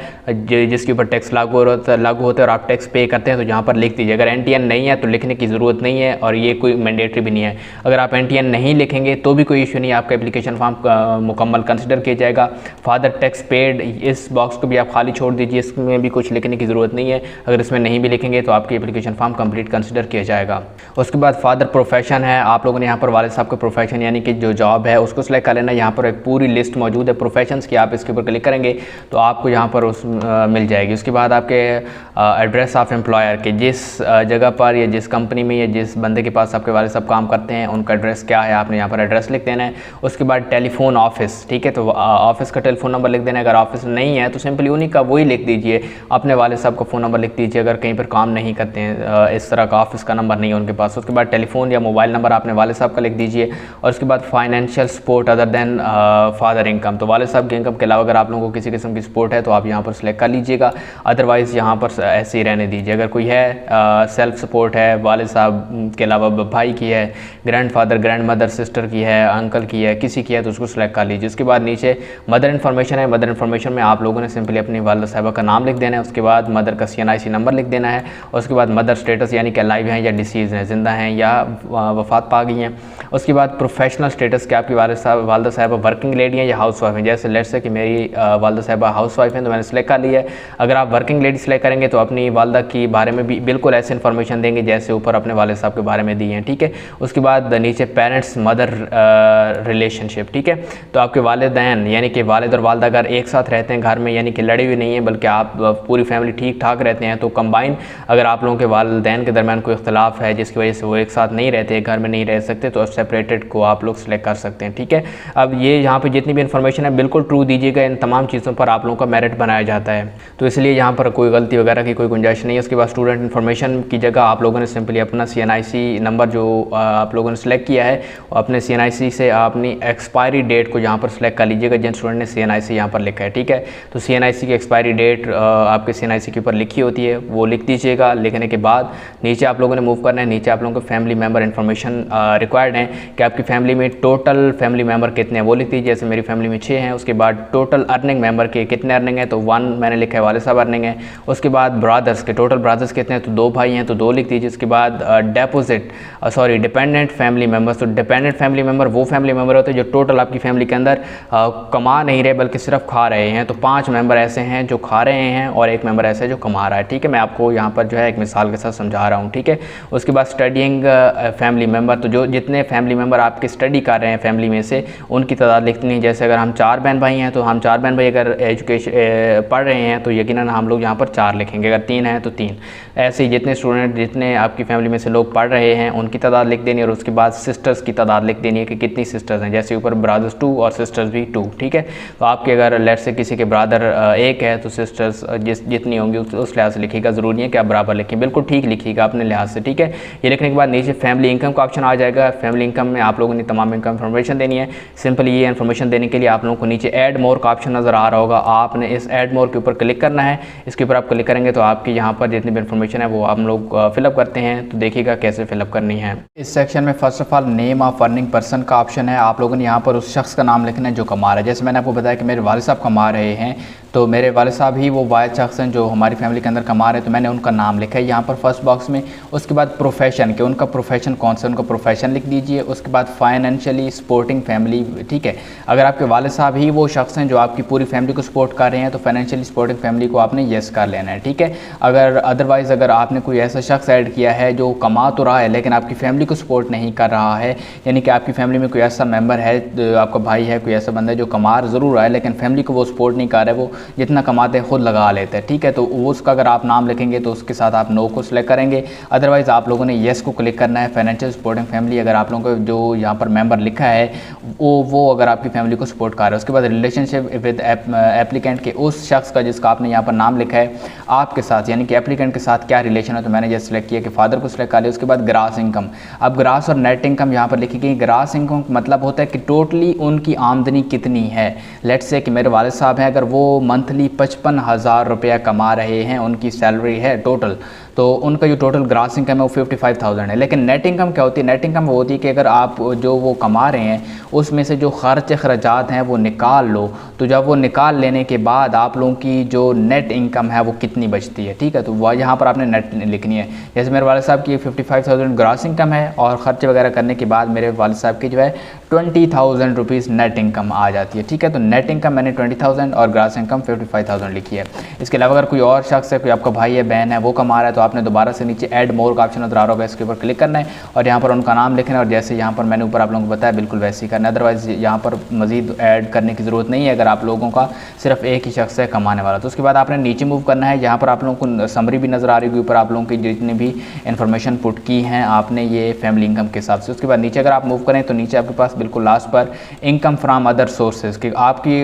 जिसके ऊपर टैक्स लागू होता है और आप टैक्स पे करते हैं तो यहाँ पर लिख दीजिए। अगर NTN नहीं है तो लिखने की ज़रूरत नहीं है, और ये कोई मैंडेटरी भी नहीं है। अगर आप NTN नहीं लिखेंगे तो भी कोई इशू नहीं है, आपका एप्लीकेशन फॉर्म मुकम्मल कंसिडर किया जाएगा। फादर टैक्स पेड, इस बॉक्स को भी आप खाली छोड़ दीजिए, इसमें भी कुछ लिखने की ज़रूरत नहीं है। अगर इसमें नहीं भी लिखेंगे तो आपकी एप्लीकेशन फॉर्म कंप्लीट कंसिडर किया जाएगा। उसके बाद फादर प्रोफेशन है, आप लोगों ने यहाँ पर वालिद साहब का प्रोफेशन यानी कि जो जॉब है उसको सिलेक्ट कर लेना। यहाँ पर एक पूरी लिस्ट मौजूद है प्रोफेशंस की, आप इसके ऊपर क्लिक करेंगे तो आपको यहाँ पर मिल जाएगी। उसके बाद आपके एड्रेस ऑफ एम्प्लॉयर के, जिस जगह पर या जिस कंपनी में या जिस बंदे के पास आपके वालिद साहब काम करते हैं उनका एड्रेस क्या है, आपने यहाँ पर एड्रेस लिख देना है। उसके बाद टेलीफोन ऑफिस, ठीक है, तो ऑफिस का टेलीफोन नंबर लिख देना है। अगर ऑफिस नहीं है तो सिंपली उन्हीं का वही लिख दीजिए, अपने वालिद साहब का फ़ोन नंबर लिख दीजिए अगर कहीं पर काम नहीं करते हैं, इस तरह का ऑफिस का नंबर नहीं है उनके पास। उसके बाद टेलीफोन या मोबाइल नंबर आपने वालिद साहब का लिख दीजिए। और उसके बाद financial support other than father income, तो वालिद साहब की इनकम के अलावा अगर आप लोगों को किसी किस्म की सपोर्ट है तो आप यहाँ पर सिलेक्ट कर लीजिएगा, अदरवाइज़ यहाँ पर ऐसे ही रहने दीजिए। अगर कोई है सेल्फ सपोर्ट है, वालिद साहब के अलावा भाई की है, grand father grand mother sister की है, अंकल की है, किसी की है तो उसको सिलेक्ट कर लीजिए। उसके बाद नीचे मदर इन्फॉर्मेशन है, मदर इन्फॉर्मेशन में आप लोगों ने सिंपली अपनी वालिदा साहिबा का नाम लिख देना है। उसके बाद मदर का CNIC नंबर लिख देना है। उसके बाद मदर स्टेटस यानी कि लाइव हैं या डिसीज़ हैं, ज़िंदा हैं या वफ़ात पा गई हैं। उसके बाद प्रोफेशनल स्टेटस कि आपकी वालिदा साहिबा वर्किंग लेडी हैं या हाउस वाइफ हैं। जैसे लेट्स से कि मेरी वालिदा साहिबा हाउस वाइफ हैं तो मैंने सेलेक्ट कर लिया है। अगर आप वर्किंग लेडी सेलेक्ट करेंगे तो अपनी वालिदा की बारे में भी बिल्कुल ऐसे इन्फॉर्मेशन देंगे जैसे ऊपर अपने वालिद साहब के बारे में दी हैं, ठीक है। उसके बाद नीचे पेरेंट्स मदर रिलेशनशिप, ठीक है, तो आपके वालिदैन यानी कि वालिद और वालिदा अगर एक साथ रहते हैं घर में, यानी कि लड़े हुए नहीं हैं बल्कि आप पूरी फैमिली ठीक ठाक रहते हैं, तो कंबाइन अगर आप लोगों के वालिदैन के दरमियान कोई इख्तलाफ है जिसकी वजह से वो एक साथ नहीं रहते, घर में नहीं रह सकते, तो सेपरेटेड को आप लोग सेलेक्ट कर सकते हैं, ठीक है। अब ये यहाँ पे जितनी भी इन्फॉर्मेशन है बिल्कुल ट्रू दीजिएगा, इन तमाम चीज़ों पर आप लोगों का मेरिट बनाया जाता है, तो इसलिए यहाँ पर कोई गलती वगैरह की कोई गुंजाइश नहीं है। उसके बाद स्टूडेंट इन्फॉर्मेशन की जगह आप लोगों ने सिंपली अपना CNIC नंबर जो आप लोगों ने सेलेक्ट किया है अपने CNIC से अपनी एक्सपायरी डेट को यहाँ पर सेलेक्ट कर लीजिएगा, जिन स्टूडेंट ने CNIC यहाँ पर लिखा है, ठीक है। तो CNIC की एक्सपायरी डेट आपके CNIC के ऊपर लिखी होती है, वो लिख दीजिएगा। लिखने के बाद नीचे आप लोगों ने मूव करना है, नीचे आप लोगों को फैमिली मेम्बर इन्फॉर्मेशन रिक्वायर्ड है कि आपकी फैमिली में टोटल फैमिली मेम्बर कितने हैं वो लिख दीजिए। जैसे मेरी फैमिली में 6 हैं। उसके बाद टोटल अर्निंग मेम्बर के कितने अर्निंग है, तो 1 मैंने लिखा है, वालिद साहब अर्निंग है। उसके बाद ब्रदर्स के टोटल ब्रदर्स कितने हैं, तो 2 भाई हैं तो 2 लिख दीजिए। उसके बाद डिपेंडेंट फैमिली मेम्बर्स, तो डिपेंडेंट फैमिली मेम्बर वो फैमिली मेम्बर होते हैं जो टोटल आपकी फैमिली के अंदर कमा नहीं रहे बल्कि सिर्फ खा रहे हैं, तो 5 मेंबर ऐसे हैं जो खा रहे हैं और 1 मेंबर ऐसे है जो कमा रहा है, ठीक है। मैं आपको यहाँ पर जो है एक मिसाल के साथ समझा रहा हूँ, ठीक है। उसके बाद स्टडीइंग फैमिली मेम्बर, तो जो जितने फैमिली मेम्बर आपके स्टडी कर रहे हैं फैमिली में से उनकी तादाद लिखनी है। जैसे अगर हम 4 बहन भाई हैं तो हम 4 बहन भाई अगर एजुकेशन पढ़ रहे हैं तो यकीनन हम लोग यहाँ पर 4 लिखेंगे, अगर 3 हैं तो 3। ऐसे ही जितने स्टूडेंट जितने आपकी फैमिली में से लोग पढ़ रहे हैं उनकी तादाद लिख देनी है। और उसके बाद सिस्टर्स की तादाद लिख देनी है कि कितनी सिस्टर्स हैं, जैसे ऊपर ब्रदर्स 2 और सिस्टर्स भी 2, ठीक है। तो आपके अगर लेट से किसी के ब्रदर 1 है तो सिस्टर्स जितनी होंगी उस लिहाज से लिखिएगा, ज़रूरी है कि आप बराबर लिखें, बिल्कुल ठीक लिखिएगा अपने लिहाज से, ठीक है। ये लिखने के बाद नीचे फैमिली इनकम का ऑप्शन आ जाएगा। फैमिली इनकम में आप लोगों ने तमाम इनकम इन्फॉर्मेशन देनी है। सिंपली ये इन्फॉर्मेशन देने के लिए आप लोगों को नीचे ऐड मोर का ऑप्शन नज़र आ रहा होगा, आपने इस ऐड मोर के ऊपर क्लिक करना है। इसके ऊपर आप क्लिक करेंगे तो आपकी यहाँ पर जितनी भी इन्फॉर्मेशन है वो हम लोग फिलअप करते हैं, तो देखिएगा कैसे फिलअप करनी है। इस सेक्शन में first of all name of earning person का ऑप्शन है। आप लोगों ने यहाँ पर उस शख्स का नाम लिखना है जो कमा रहा है। जैसे मैंने आपको बताया कि मेरे वालिद साहब कमा रहे हैं तो मेरे वाले साहब ही वो वाहिद शख्स हैं जो हमारी फैमिली के अंदर कमा रहे हैं, तो मैंने उनका नाम लिखा है यहाँ पर फर्स्ट बॉक्स में। उसके बाद प्रोफेशन के, उनका प्रोफेशन कौन सा, उनका प्रोफेशन लिख दीजिए। उसके बाद फाइनेंशियली सपोर्टिंग फैमिली, ठीक है। अगर आपके वाले साहब ही वो शख्स हैं जो आपकी पूरी फैमिली को सपोर्ट कर रहे हैं तो फाइनेंशियली सपोर्टिंग फैमिली को आपने येस कर लेना है, ठीक है। अगर अदरवाइज़ अगर आपने कोई ऐसा शख्स ऐड किया है जो कमा तो रहा है लेकिन आपकी फैमिली को सपोर्ट नहीं कर रहा है, यानी कि आपकी फैमिली में कोई ऐसा मेंबर है, आपका भाई है, कोई ऐसा बंदा है जो कमा ज़रूर रहा है लेकिन फैमिली को वो सपोर्ट नहीं कर रहा है, वो जितना कमाते हैं खुद लगा लेते हैं, ठीक है, तो वो उसका अगर आप नाम लिखेंगे तो उसके साथ आप नो को सिलेक्ट करेंगे। अदरवाइज़ आप लोगों ने येस को क्लिक करना है। फाइनेंशियल सपोर्टिंग फैमिली, अगर आप लोगों को जो यहाँ पर मेंबर लिखा है वो अगर आपकी फैमिली को सपोर्ट कर रहा है। उसके बाद रिलेशनशिप विद एप्लीकेंट के, उस शख्स का जिसका आपने यहाँ पर नाम लिखा है आपके साथ, यानी कि एप्लीकेंट के साथ क्या रिलेशन है, तो मैंने ये सिलेक्ट किया कि फादर को सिलेक्ट कर लिया। उसके बाद ग्रास इनकम, अब ग्रास और नेट इनकम यहाँ पर लिखी गई। ग्रास इनकम मतलब होता है कि टोटली उनकी आमदनी कितनी है। लेट्स से कि मेरे वालिद साहब हैं, अगर वो मंथली 55,000 रुपया कमा रहे हैं, उनकी सैलरी है टोटल, तो उनका जो टोटल ग्रास इनकम है वो 55,000 है। लेकिन नेट इनकम क्या होती है? नेट इनकम वो होती है कि अगर आप जो वो कमा रहे हैं उसमें से जो खर्च अखराजात हैं वो निकाल लो, तो जब वो निकाल लेने के बाद आप लोगों की जो नेट इनकम है वो कितनी बचती है, ठीक है, तो वह यहाँ पर आपने नेट लिखनी है। जैसे मेरे वालिद साहब की 55,000 ग्रास इनकम है और ख़र्चे वगैरह करने के बाद मेरे वालिद साहब की जो है 20,000 रुपीज़ नेट इनकम आ जाती है, ठीक है। तो नेट इनकम मैंने 20,000 और ग्रास इनकम 55,000 लिखी है। इसके अलावा अगर कोई और शख्स है, कोई आपका भाई है, बहन है, वो कमा रहा है, तो आपने दोबारा से नीचे ऐड मोर का ऑप्शन नजर आ रहा होगा, इसके ऊपर क्लिक करना है और यहाँ पर उनका नाम लिखना है और जैसे यहाँ पर मैंने ऊपर आप लोगों को बताया बिल्कुल वैसे ही करना है। अदरवाइज़ यहाँ पर मजीद ऐड करने की ज़रूरत नहीं है अगर आप लोगों का सिर्फ एक ही शख्स है कमाने वाला। तो उसके बाद आपने नीचे मूव करना है। यहाँ पर आप लोगों को समरी भी नज़र आ रही होगी ऊपर, आप लोगों की जितनी भी इन्फॉर्मेशन पुट की हैं आपने ये फैमिली इनकम के हिसाब से। उसके बाद नीचे अगर आप मूव करें तो नीचे आपके पास बिल्कुल लास्ट पर इनकम फ्राम अदर सोर्सेज कि आपकी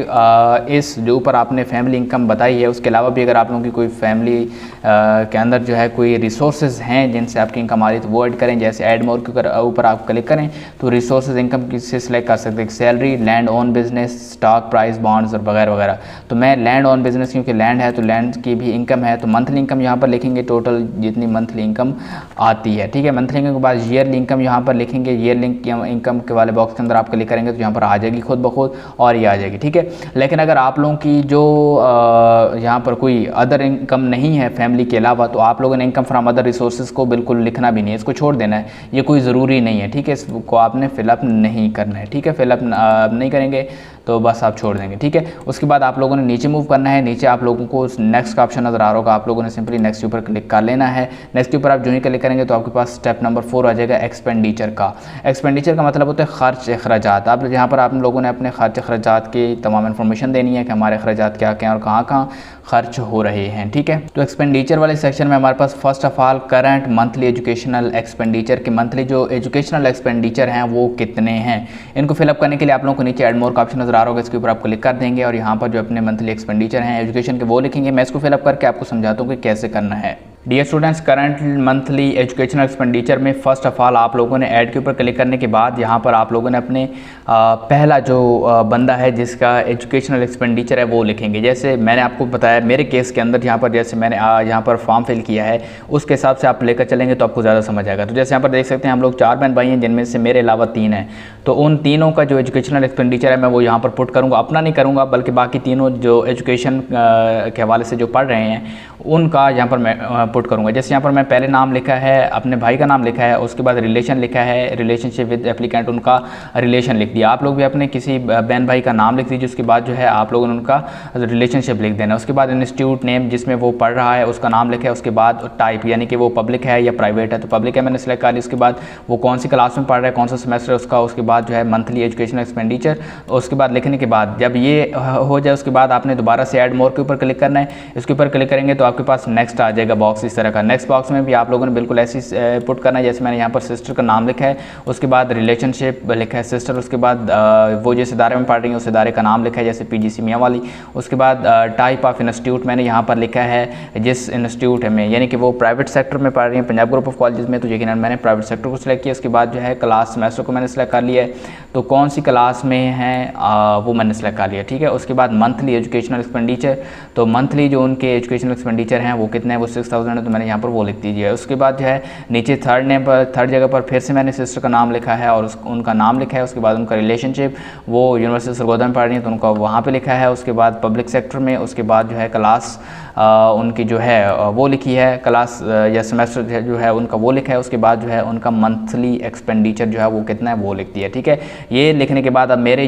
इस जो ऊपर आपने फैमिली इनकम बताई है उसके अलावा भी अगर आप लोगों की कोई फैमिली के अंदर जो है कोई रिसोर्सेज हैं जिनसे आपकी इनकम आ रही है तो वो ऐड करें। जैसे ऐड मोर के ऊपर आप क्लिक करें तो रिसोर्सेज इनकम किससे सिलेक्ट कर सकते हैं, salary, land on business, stock price, bonds और वगैरह वगैरह। तो मैं लैंड ऑन बिजनेस, क्योंकि लैंड है तो लैंड की भी इनकम है, तो मंथली इनकम यहाँ पर लिखेंगे टोटल जितनी मंथली इनकम आती है, ठीक है। मंथली इनकम के बाद ईयरली इनकम यहाँ पर लिखेंगे। ईयरली इनकम के वाले बॉक्स के अंदर आप क्लिक करेंगे तो यहाँ पर आ जाएगी खुद ब खुद और ये आ जाएगी, ठीक है। लेकिन अगर आप लोगों की जो यहाँ पर कोई अदर इनकम नहीं है फैमिली के अलावा तो आप लोगों ने इनकम फ्राम अदर रिसोर्सेज को बिल्कुल लिखना भी नहीं है, इसको छोड़ देना है, ये कोई ज़रूरी नहीं है, ठीक है। इसको आपने फिलअप नहीं करना है, ठीक है। फिलअप नहीं करेंगे तो बस आप छोड़ देंगे, ठीक है। उसके बाद आप लोगों ने नीचे मूव करना है। नीचे आप लोगों को नेक्स्ट का ऑप्शन नजर आ रहा होगा, आप लोगों ने सिंपली नेक्स्ट के ऊपर क्लिक कर लेना है। नेक्स्ट के ऊपर आप जो ही क्लिक करेंगे तो आपके पास स्टेप नंबर 4 आ जाएगा एक्सपेंडिचर का। एक्सपेंडिचर का मतलब होता है खर्च अखराजात। आप यहाँ पर आप लोगों ने अपने खर्च अखराजात की तमाम इन्फॉर्मेशन देनी है कि हमारे अखराजात क्या क्या और कहाँ कहाँ खर्च हो रहे हैं, ठीक है। तो एक्सपेंडिचर वाले सेक्शन में हमारे पास first of all current monthly educational expenditure के मंथली जो एजुकेशनल एक्सपेंडिचर हैं वो कितने हैं, इनको फिलअप करने के लिए आप लोगों को नीचे एड मोर का ऑप्शन नजर आ रहा होगा, इसके ऊपर आप क्लिक कर देंगे और यहाँ पर जो अपने मंथली एक्सपेंडिचर हैं एजुकेशन के वो लिखेंगे। मैं इसको फिलअप करके आपको समझाता हूँ कि कैसे करना है। Dear students, current monthly educational expenditure में फ़र्स्ट ऑफ ऑल आप लोगों ने ऐड के ऊपर क्लिक करने के बाद यहाँ पर आप लोगों ने अपने पहला जो बंदा है जिसका एजुकेशनल एक्सपेंडिचर है वो लिखेंगे। जैसे मैंने आपको बताया मेरे केस के अंदर यहाँ पर जैसे मैंने यहाँ पर फॉर्म फिल किया है उसके हिसाब से आप लेकर चलेंगे तो आपको ज़्यादा समझ आएगा। तो जैसे यहाँ पर देख सकते हैं हम लोग 4 बहन भाई हैं जिनमें से मेरे अलावा 3 हैं, तो उन तीनों का जो एजुकेशनल एक्सपेंडिचर है मैं वो यहाँ पर पुट करूँगा, अपना नहीं करूँगा बल्कि बाकी तीनों जो एजुकेशन के हवाले से जो पढ़ रहे हैं उनका यहाँ पर मैं पुट करूँगा। जैसे यहाँ पर मैं पहले नाम लिखा है, अपने भाई का नाम लिखा है, उसके बाद रिलेशन लिखा है, रिलेशनशिप विद एप्लीकेंट उनका रिलेशन लिख दिया। आप लोग भी अपने किसी बहन भाई का नाम लिख दीजिए, उसके बाद जो है आप लोगों ने उनका रिलेशनशिप लिख देना। उसके बाद इंस्टीट्यूट नेम जिसमें वो पढ़ रहा है उसका नाम लिखा है, उसके बाद टाइप यानी कि वो पब्लिक है या प्राइवेट है, तो पब्लिक है मैंने सेलेक्ट कर लिया। उसके बाद वो कौन सी क्लास में पढ़ रहा है, कौन सा सेमेस्टर है उसका, उसके बाद जो है मंथली एजुकेशनल एक्सपेंडिचर, उसके बाद लिखने के बाद जब ये हो जाए उसके बाद आपने दोबारा से ऐड मोर के ऊपर क्लिक करना है। इसके ऊपर क्लिक करेंगे तो आपके पास नेक्स्ट आ जाएगा बॉक्स इस तरह का। नेक्स्ट बॉक्स में भी आप लोगों ने बिल्कुल ऐसी पुट करना है जैसे मैंने यहाँ पर सिस्टर का नाम लिखा है, उसके बाद रिलेशनशिप लिखा है सिस्टर, उसके बाद वो जिस इदारे में पढ़ रही है उस इदारे का नाम लिखा है जैसे PGC मियाँ वाली, उसके बाद टाइप ऑफ इंस्टीट्यूट मैंने यहाँ पर लिखा है जिस इंस्टीट्यूट में यानी कि वो प्राइवेट सेक्टर में पढ़ रही है पंजाब ग्रुप ऑफ कॉलेज में, तो यकीनन मैंने प्राइवेट सेक्टर को सिलेक्ट किया। उसके बाद जो है क्लास सेमेस्टर को मैंने सेलेक्ट कर लिया है, तो कौन सी क्लास में है वो मैंने सेलेक्ट कर लिया, ठीक है। उसके बाद मंथली एजुकेशनल एक्सपेंडिचर, तो मंथली जो उनके एजुकेशनल एक्सपेंडिचर एक्सपेंडिचर हैं वो कितने हैं, वो 6000 है, तो मैंने यहाँ पर वो लिख दीजिए। उसके बाद जो है नीचे थर्ड जगह पर फिर से मैंने सिस्टर का नाम लिखा है और उनका नाम लिखा है। उसके बाद उनका रिलेशनशिप, वो यूनिवर्सिटी सरगोदा में पढ़ रही है तो उनका वहाँ पे लिखा है। उसके बाद पब्लिक सेक्टर में, उसके बाद जो है क्लास उनकी जो है वो लिखी है, क्लास या सेमेस्टर जो है उनका वो लिखा है। उसके बाद जो है उनका मंथली एक्सपेंडिचर जो है वो कितना है वो लिख दिया, ठीक है। ये लिखने के बाद अब मेरे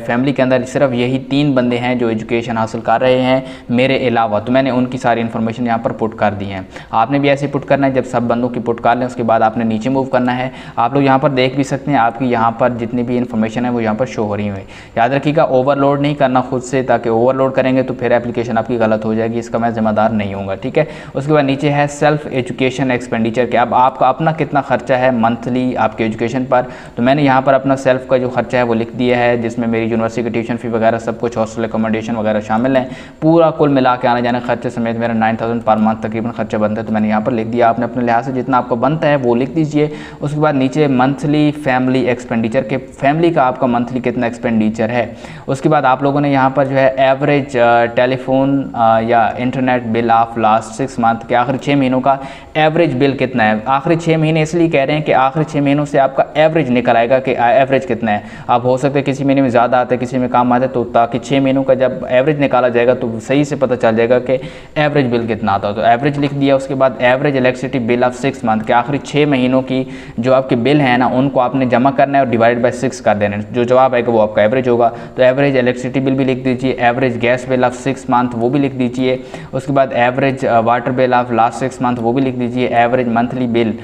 फैमिली के अंदर सिर्फ यही 3 बंदे हैं जो एजुकेशन हासिल कर रहे हैं मेरे अलावा, तो मैंने उनकी सारी इन्फॉर्मेशन यहाँ पर पुट कर दी है। आपने भी ऐसे पुट करना है, जब सब बंदों की पुट कर लें उसके बाद आपने नीचे मूव करना है। आप लोग यहाँ पर देख भी सकते हैं, आपकी यहाँ पर जितनी भी इन्फॉर्मेशन है वो यहाँ पर शो हो रही है। याद रखिएगा ओवरलोड नहीं करना खुद से, ताकि ओवरलोड करेंगे तो फिर एप्लीकेशन आपकी गलत हो जाएगी, इसका मैं जिम्मेदार नहीं हूँगा, ठीक है। उसके बाद नीचे है सेल्फ एजुकेशन एक्सपेंडिचर के, अब आपका अपना कितना खर्चा है मंथली आपके एजुकेशन पर, तो मैंने यहाँ पर अपना सेल्फ का जो खर्चा है वो लिख दिया है, जिसमें मेरी यूनिवर्सिटी की ट्यूशन फ़ी वगैरह सब कुछ, हॉस्टल एकोमोडेशन वगैरह शामिल है। पूरा कुल मिला के आने जाने खर्चे समेत मेरा 9000 पर मंथ तकरीबन खर्चा बनता है, तो मैंने यहाँ पर लिख दिया। आपने अपने लिहाज से जितना आपको बनता है वो लिख दीजिए। उसके बाद नीचे मंथली फैमिली एक्सपेंडिचर के, फैमिली का आपका मंथली कितना एक्सपेंडिचर है। उसके बाद आप लोगों ने यहाँ पर जो है एवरेज टेलीफोन या internet bill of last 6 month के, आखिरी 6 महीनों का एवरेज बिल कितना है। आखिरी 6 महीने इसलिए कह रहे हैं कि आखिरी 6 महीनों से आपका एवरेज निकल आएगा कि एवरेज कितना है। आप हो सकता है किसी महीने में ज़्यादा आता है, किसी में कम आता है, तो ताकि 6 महीनों का जब एवरेज निकाला जाएगा तो सही से पता चल जाएगा कि एवरेज बिल कितना आता है, तो एवरेज लिख दिया। उसके बाद average electricity bill of 6 month के, आखिरी 6 महीनों की जो आपके बिल है ना उनको आपने जमा करना है और डिवाइड बाय 6 कर देना है, जो जवाब आएगा वो आपका एवरेज होगा। तो एवरेज इलेक्ट्रिसिटी बिल भी लिख दीजिए, average gas bill of 6 month वो भी लिख दीजिए। उसके बाद average water bill of last 6 month वो भी लिख दीजिए, एवरेज मंथली बिल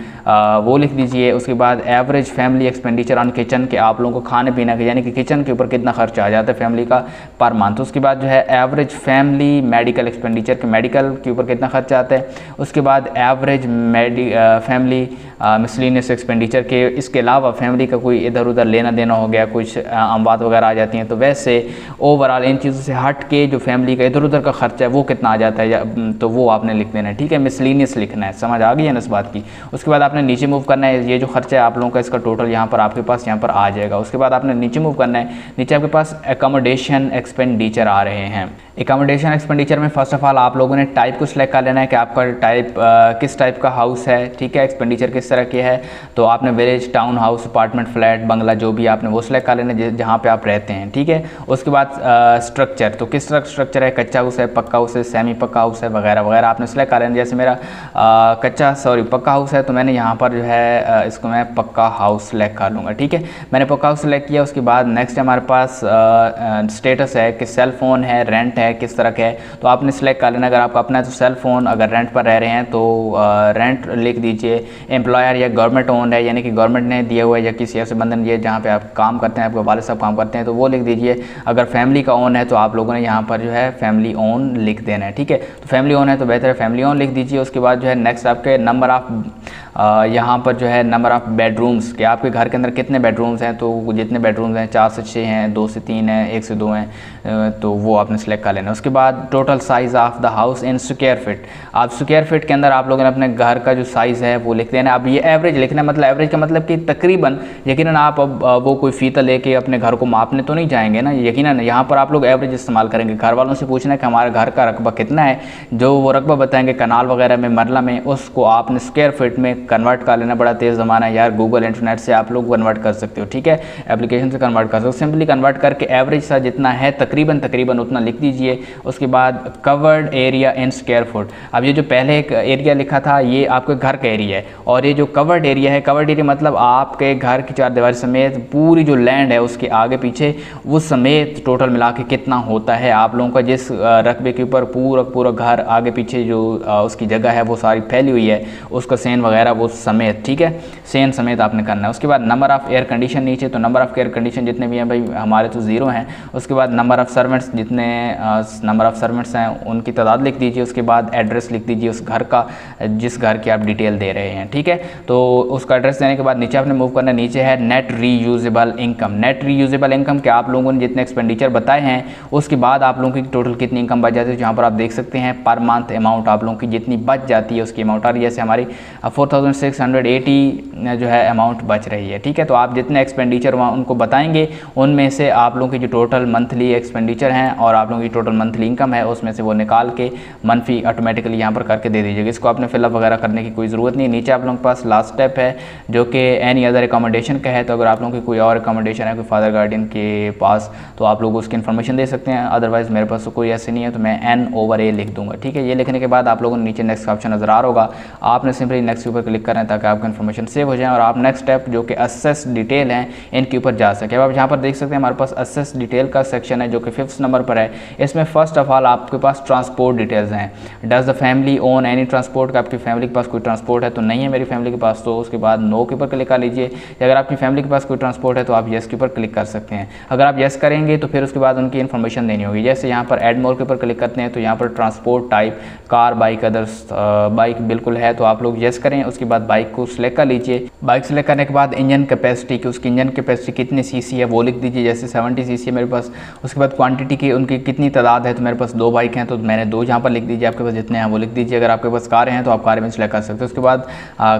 वो लिख दीजिए। उसके बाद average family expenditure on kitchen के, आप लोगों को खाने पीने का यानी कि किचन के ऊपर कितना खर्चा आ जाता है फैमिली का पर मंथ। उसके बाद जो है एवरेज फैमिली मेडिकल एक्सपेंडिचर के, मेडिकल के ऊपर कितना खर्चा आता है। उसके बाद एवरेज फैमिली मिसलिनियस एक्सपेंडिचर के, इसके अलावा फैमिली का कोई इधर उधर लेना देना हो गया, कुछ अमवात वगैरह आ जाती हैं, तो वैसे ओवरऑल इन चीज़ों से हट के जो फैमिली का इधर उधर का खर्चा है वो कितना आ जाता है, तो वो आपने लिख देना है, ठीक है। मिसलिनियस लिखना है, समझ आ गई है ना इस बात की। उसके बाद आपने नीचे मूव करना है, ये जो खर्चा है आप लोगों का इसका टोटल यहाँ पर आपके पास यहाँ पर आ जाएगा। उसके बाद आपने नीचे मूव करना है, नीचे आपके पास एकोमोडेशन एक्सपेंडिचर आ रहे हैं। एकोमोडेशन एक्सपेंडिचर में फर्स्ट ऑफ ऑल आप लोगों ने टाइप को सिलेक्ट कर लेना है कि आपका टाइप किस टाइप का हाउस है, ठीक है। एक्सपेंडिचर किस तरह की है, तो आपने village, town house, apartment, flat, बंगला जो भी आपने वो सिलेक्ट कर लेना है जहाँ पे आप रहते हैं, ठीक है। उसके बाद स्ट्रक्चर, तो किस तरह स्ट्रक्चर है, कच्चा हाउस है, पक्का हाउस है, सेमी पक्का हाउस है वगैरह वगैरह आपने सिलेक्ट कर लेना। जैसे मेरा पक्का हाउस है तो मैंने यहाँ पर जो है इसको मैं पक्का हाउस सेलेक्ट कर लूँगा, ठीक है। मैंने पक्का हाउस सेलेक्ट किया। उसके बाद नेक्स्ट हमारे पास स्टेटस है कि सेल फ़ोन है, रेंट है, किस तरह का है, तो आपने सेलेक्ट कर लेना। अगर आपका अपना है तो सेल फ़ोन, अगर रेंट पर रह रहे हैं तो रेंट लिख दीजिए। एम्प्लॉयर या गवर्नमेंट ओन है, यानी कि गवर्नमेंट ने दिया हुआ है या किसी ऐसे बंधन दिए जहाँ पे आप काम करते हैं, आपके वालिद साहब काम करते हैं, तो वो लिख दीजिए। अगर फैमिली का ओन है तो आप लोगों ने यहाँ पर जो है फैमिली ओन लिख देना है, ठीक है। तो फैमिली ओन है तो बेहतर है फैमिली ओन लिख दीजिए। उसके बाद जो है नेक्स्ट आपके नंबर ऑफ़ यहाँ पर जो है नंबर ऑफ़ बेडरूम्स, कि आपके घर के अंदर कितने बेडरूम्स हैं, तो जितने बेडरूम्स हैं 4 से 6 हैं, 2 से 3 हैं, 1 से 2 हैं, तो वो आपने सेलेक्ट कर लेना। उसके बाद total size of the house in square feet, आप स्क्वायर फीट के अंदर आप लोगों ने अपने घर का जो साइज़ है वो लिख देना। अब ये एवरेज लिखना है, मतलब एवरेज का मतलब कि तकरीबन, यकीनन आप अब वो कोई फ़ीता लेके अपने घर को मापने तो नहीं जाएंगे ना, यकीनन यहाँ पर आप लोग एवरेज इस्तेमाल करेंगे। घर वालों से पूछना है कि हमारे घर का रकबा कितना है, जो वो रकबा बताएंगे कनाल वगैरह में, मरला में, उसको आपने स्क्वायर फीट में कन्वर्ट कर लेना। बड़ा तेज़ ज़माना है यार, गूगल इंटरनेट से आप लोग कन्वर्ट कर सकते हो, ठीक है, एप्लीकेशन से कन्वर्ट कर सकते हो। सिंपली कन्वर्ट करके एवरेज सा जितना है तकरीबन उतना लिख दीजिए। उसके बाद covered area in square foot, अब ये जो पहले एक एरिया लिखा था ये आपके घर का एरिया है, और ये जो कवर्ड एरिया है, कवर्ड एरिया मतलब आपके घर की चारदीवारी समेत पूरी जो लैंड है उसके आगे पीछे वो समेत टोटल मिला के कितना होता है आप लोगों का, जिस रकबे के ऊपर पूरा घर आगे पीछे जो उसकी जगह है वो सारी फैली हुई है, उसका सेन वगैरह वो समेत, ठीक है, सेन समेत आपने करना है। उसके बाद नंबर ऑफ़ एयर कंडीशन नीचे, तो नंबर ऑफ़ एयर कंडीशन जितने भी हैं भाई हमारे तो 0 हैं। उसके बाद नंबर ऑफ़ सर्वेंट्स, जितने नंबर ऑफ़ सर्वेंट्स हैं उनकी तादाद लिख दीजिए। उसके बाद एड्रेस लिख दीजिए उस घर का, जिस घर की आप डिटेल दे रहे हैं, ठीक है। तो उसका एड्रेस देने के बाद नीचे आपने मूव करना है, नीचे है net reusable income. Net reusable income के आप लोगों ने जितने एक्सपेंडिचर बताए हैं उसके बाद आप लोगों की टोटल कितनी इनकम बच जाती है, जहाँ पर आप देख सकते हैं पर मंथ अमाउंट आप लोगों की जितनी बच जाती है उसकी अमाउंट आ रही है। जैसे हमारी 2680 जो है अमाउंट बच रही है। ठीक है, तो आप जितने एक्सपेंडिचर वहाँ उनको बताएंगे उनमें से आप लोगों की जो टोटल मंथली एक्सपेंडिचर हैं और आप लोगों की टोटल मंथली इनकम है उसमें से वो निकाल के मंथली ऑटोमेटिकली यहाँ पर करके दे दीजिएगा। इसको आपने फिलअप वगैरह करने की कोई ज़रूरत नहीं। नीचे आप लोगों के पास लास्ट स्टेप है जो कि एनी अदर रिकमेंडेशन का है। तो अगर आप लोगों की कोई और रिकमेंडेशन है कोई फादर गार्डियन के पास तो आप लोग उसकी इन्फॉर्मेशन दे सकते हैं, अदरवाइज़ मेरे पास तो कोई ऐसे नहीं है तो मैं N/A लिख दूंगा। ठीक है, ये लिखने के बाद आप लोगों को नीचे नेक्स्ट का ऑप्शन नजर आ रहा होगा, आपने सिंपली नेक्स्ट के ऊपर क्लिक करना है ताकि आपकी इन्फॉर्मेशन सेव हो जाए और आप नेक्स्ट स्टेप जो कि असेस डिटेल हैं इनके ऊपर जा सके। अब आप यहाँ पर देख सकते हैं हमारे पास असेस डिटेल का सेक्शन है जो कि 5th नंबर पर है। इसमें फर्स्ट ऑफ ऑल आपके पास ट्रांसपोर्ट डिटेल्स हैं। Does the family own any transport, का आपकी फैमिली के पास कोई ट्रांसपोर्ट है तो नहीं है मेरी फैमिली के पास, तो उसके बाद नो के ऊपर क्लिक कर लीजिए। अगर आपकी फैमिली के पास कोई ट्रांसपोर्ट है तो आप येस के ऊपर क्लिक कर सकते हैं। अगर आप येस करेंगे तो फिर उसके बाद उनकी इन्फॉर्मेशन देनी होगी। जैसे यहाँ पर ऐड मोर के ऊपर क्लिक करते हैं तो यहाँ पर transport type car, bike, others bike बिल्कुल है तो आप लोग येस करें। उसके बाद बाइक को सिलेक्ट कर लीजिए। बाइक सेलेक्ट करने के बाद इंजन कैपेसिटी की, उसकी इंजन कैपेसिटी कितनी सीसी है वो लिख दीजिए। जैसे 70 सीसी है मेरे पास। उसके बाद क्वांटिटी की उनकी कितनी तादाद है तो मेरे पास 2 बाइक हैं तो मैंने 2 यहाँ पर लिख दीजिए। आपके पास जितने हैं वो लिख दीजिए। अगर आपके पास कार हैं तो आप कार में सिलेक्ट कर सकते हैं। उसके बाद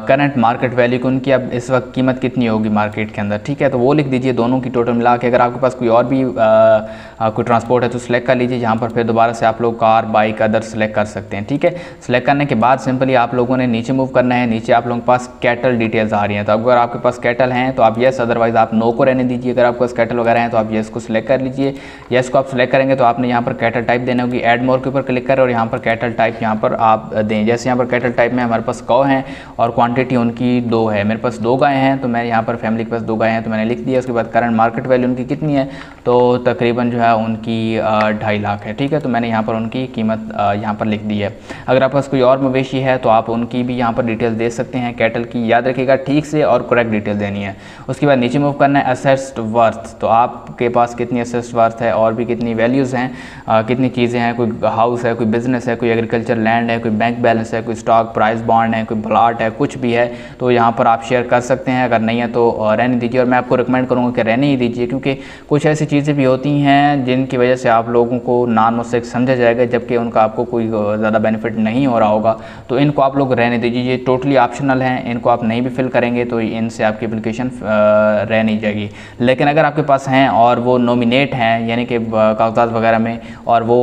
करंट मार्केट वैल्यू की उनकी अब इस वक्त कीमत कितनी होगी मार्केट के अंदर। ठीक है, तो वो लिख दीजिए दोनों की टोटल मिला के। अगर आपके पास कोई और भी कोई ट्रांसपोर्ट है तो सिलेक्ट कर लीजिए। यहाँ पर फिर दोबारा से आप लोग कार, बाइक, अदर सेलेक्ट कर सकते हैं। ठीक है, सिलेक्ट करने के बाद सिंपली आप लोगों ने नीचे मूव करना है। नीचे आप लोगों के पास कैटल डिटेल्स आ रही हैं तो अगर आपके पास कैटल हैं तो आप येस, अदरवाइज आप नो को रहने दीजिए। अगर आपके पास कैटल वगैरह हैं तो आप येस को सिलेक्ट कर लीजिए। येस को आप सिलेक्ट करेंगे तो आपने यहाँ पर कैटल टाइप देना होगी। ऐड मोर के ऊपर क्लिक करें और यहाँ पर कैटल टाइप यहाँ पर आप दें। जैसे यहाँ पर कैटल टाइप में हमारे पास कौ हैं और क्वांटिटी उनकी 2 है। मेरे पास 2 गायें हैं तो मैं यहाँ पर फैमिली के पास 2 गायें हैं तो मैंने लिख दिया। उसके बाद करंट मार्केट वैल्यू उनकी कितनी है तो तकरीबन जो है उनकी 2.5 लाख है। ठीक है, तो मैंने यहाँ पर उनकी कीमत यहाँ पर लिख दी है। अगर आपके पास कोई और मवेशी है तो आप उनकी भी यहाँ पर डिटेल्स दे सकते हैं। कैटल की याद रखिएगा ठीक से और करेक्ट डिटेल देनी है। उसके बाद नीचे मूव करना है असेस्ड वर्थ, तो आपके पास कितनी असेस्ड वर्थ है और भी कितनी वैल्यूज़ हैं, कितनी चीज़ें हैं, कोई हाउस है, कोई बिजनेस है, कोई एग्रीकल्चर लैंड है, कोई बैंक बैलेंस है, कोई स्टॉक प्राइस बॉन्ड है, कोई प्लाट है, कुछ भी है तो यहाँ पर आप शेयर कर सकते हैं। अगर नहीं है तो रहने दीजिए और मैं आपको रिकमेंड करूँगा कि रहने ही दीजिए क्योंकि कुछ ऐसी चीज़ें भी होती हैं जिनकी वजह से आप लोगों को नॉन मुस्तहिक समझा जाएगा जबकि उनका आपको कोई ज़्यादा बेनिफिट नहीं हो रहा होगा, तो इनको आप लोग रहने दीजिए। ये टोटली ऑप्शनल हैं, इनको आप नहीं भी फिल करेंगे तो इनसे आपकी एप्लीकेशन रह नहीं जाएगी। लेकिन अगर आपके पास हैं और वो नॉमिनेट हैं यानी कि कागजात वगैरह में और वो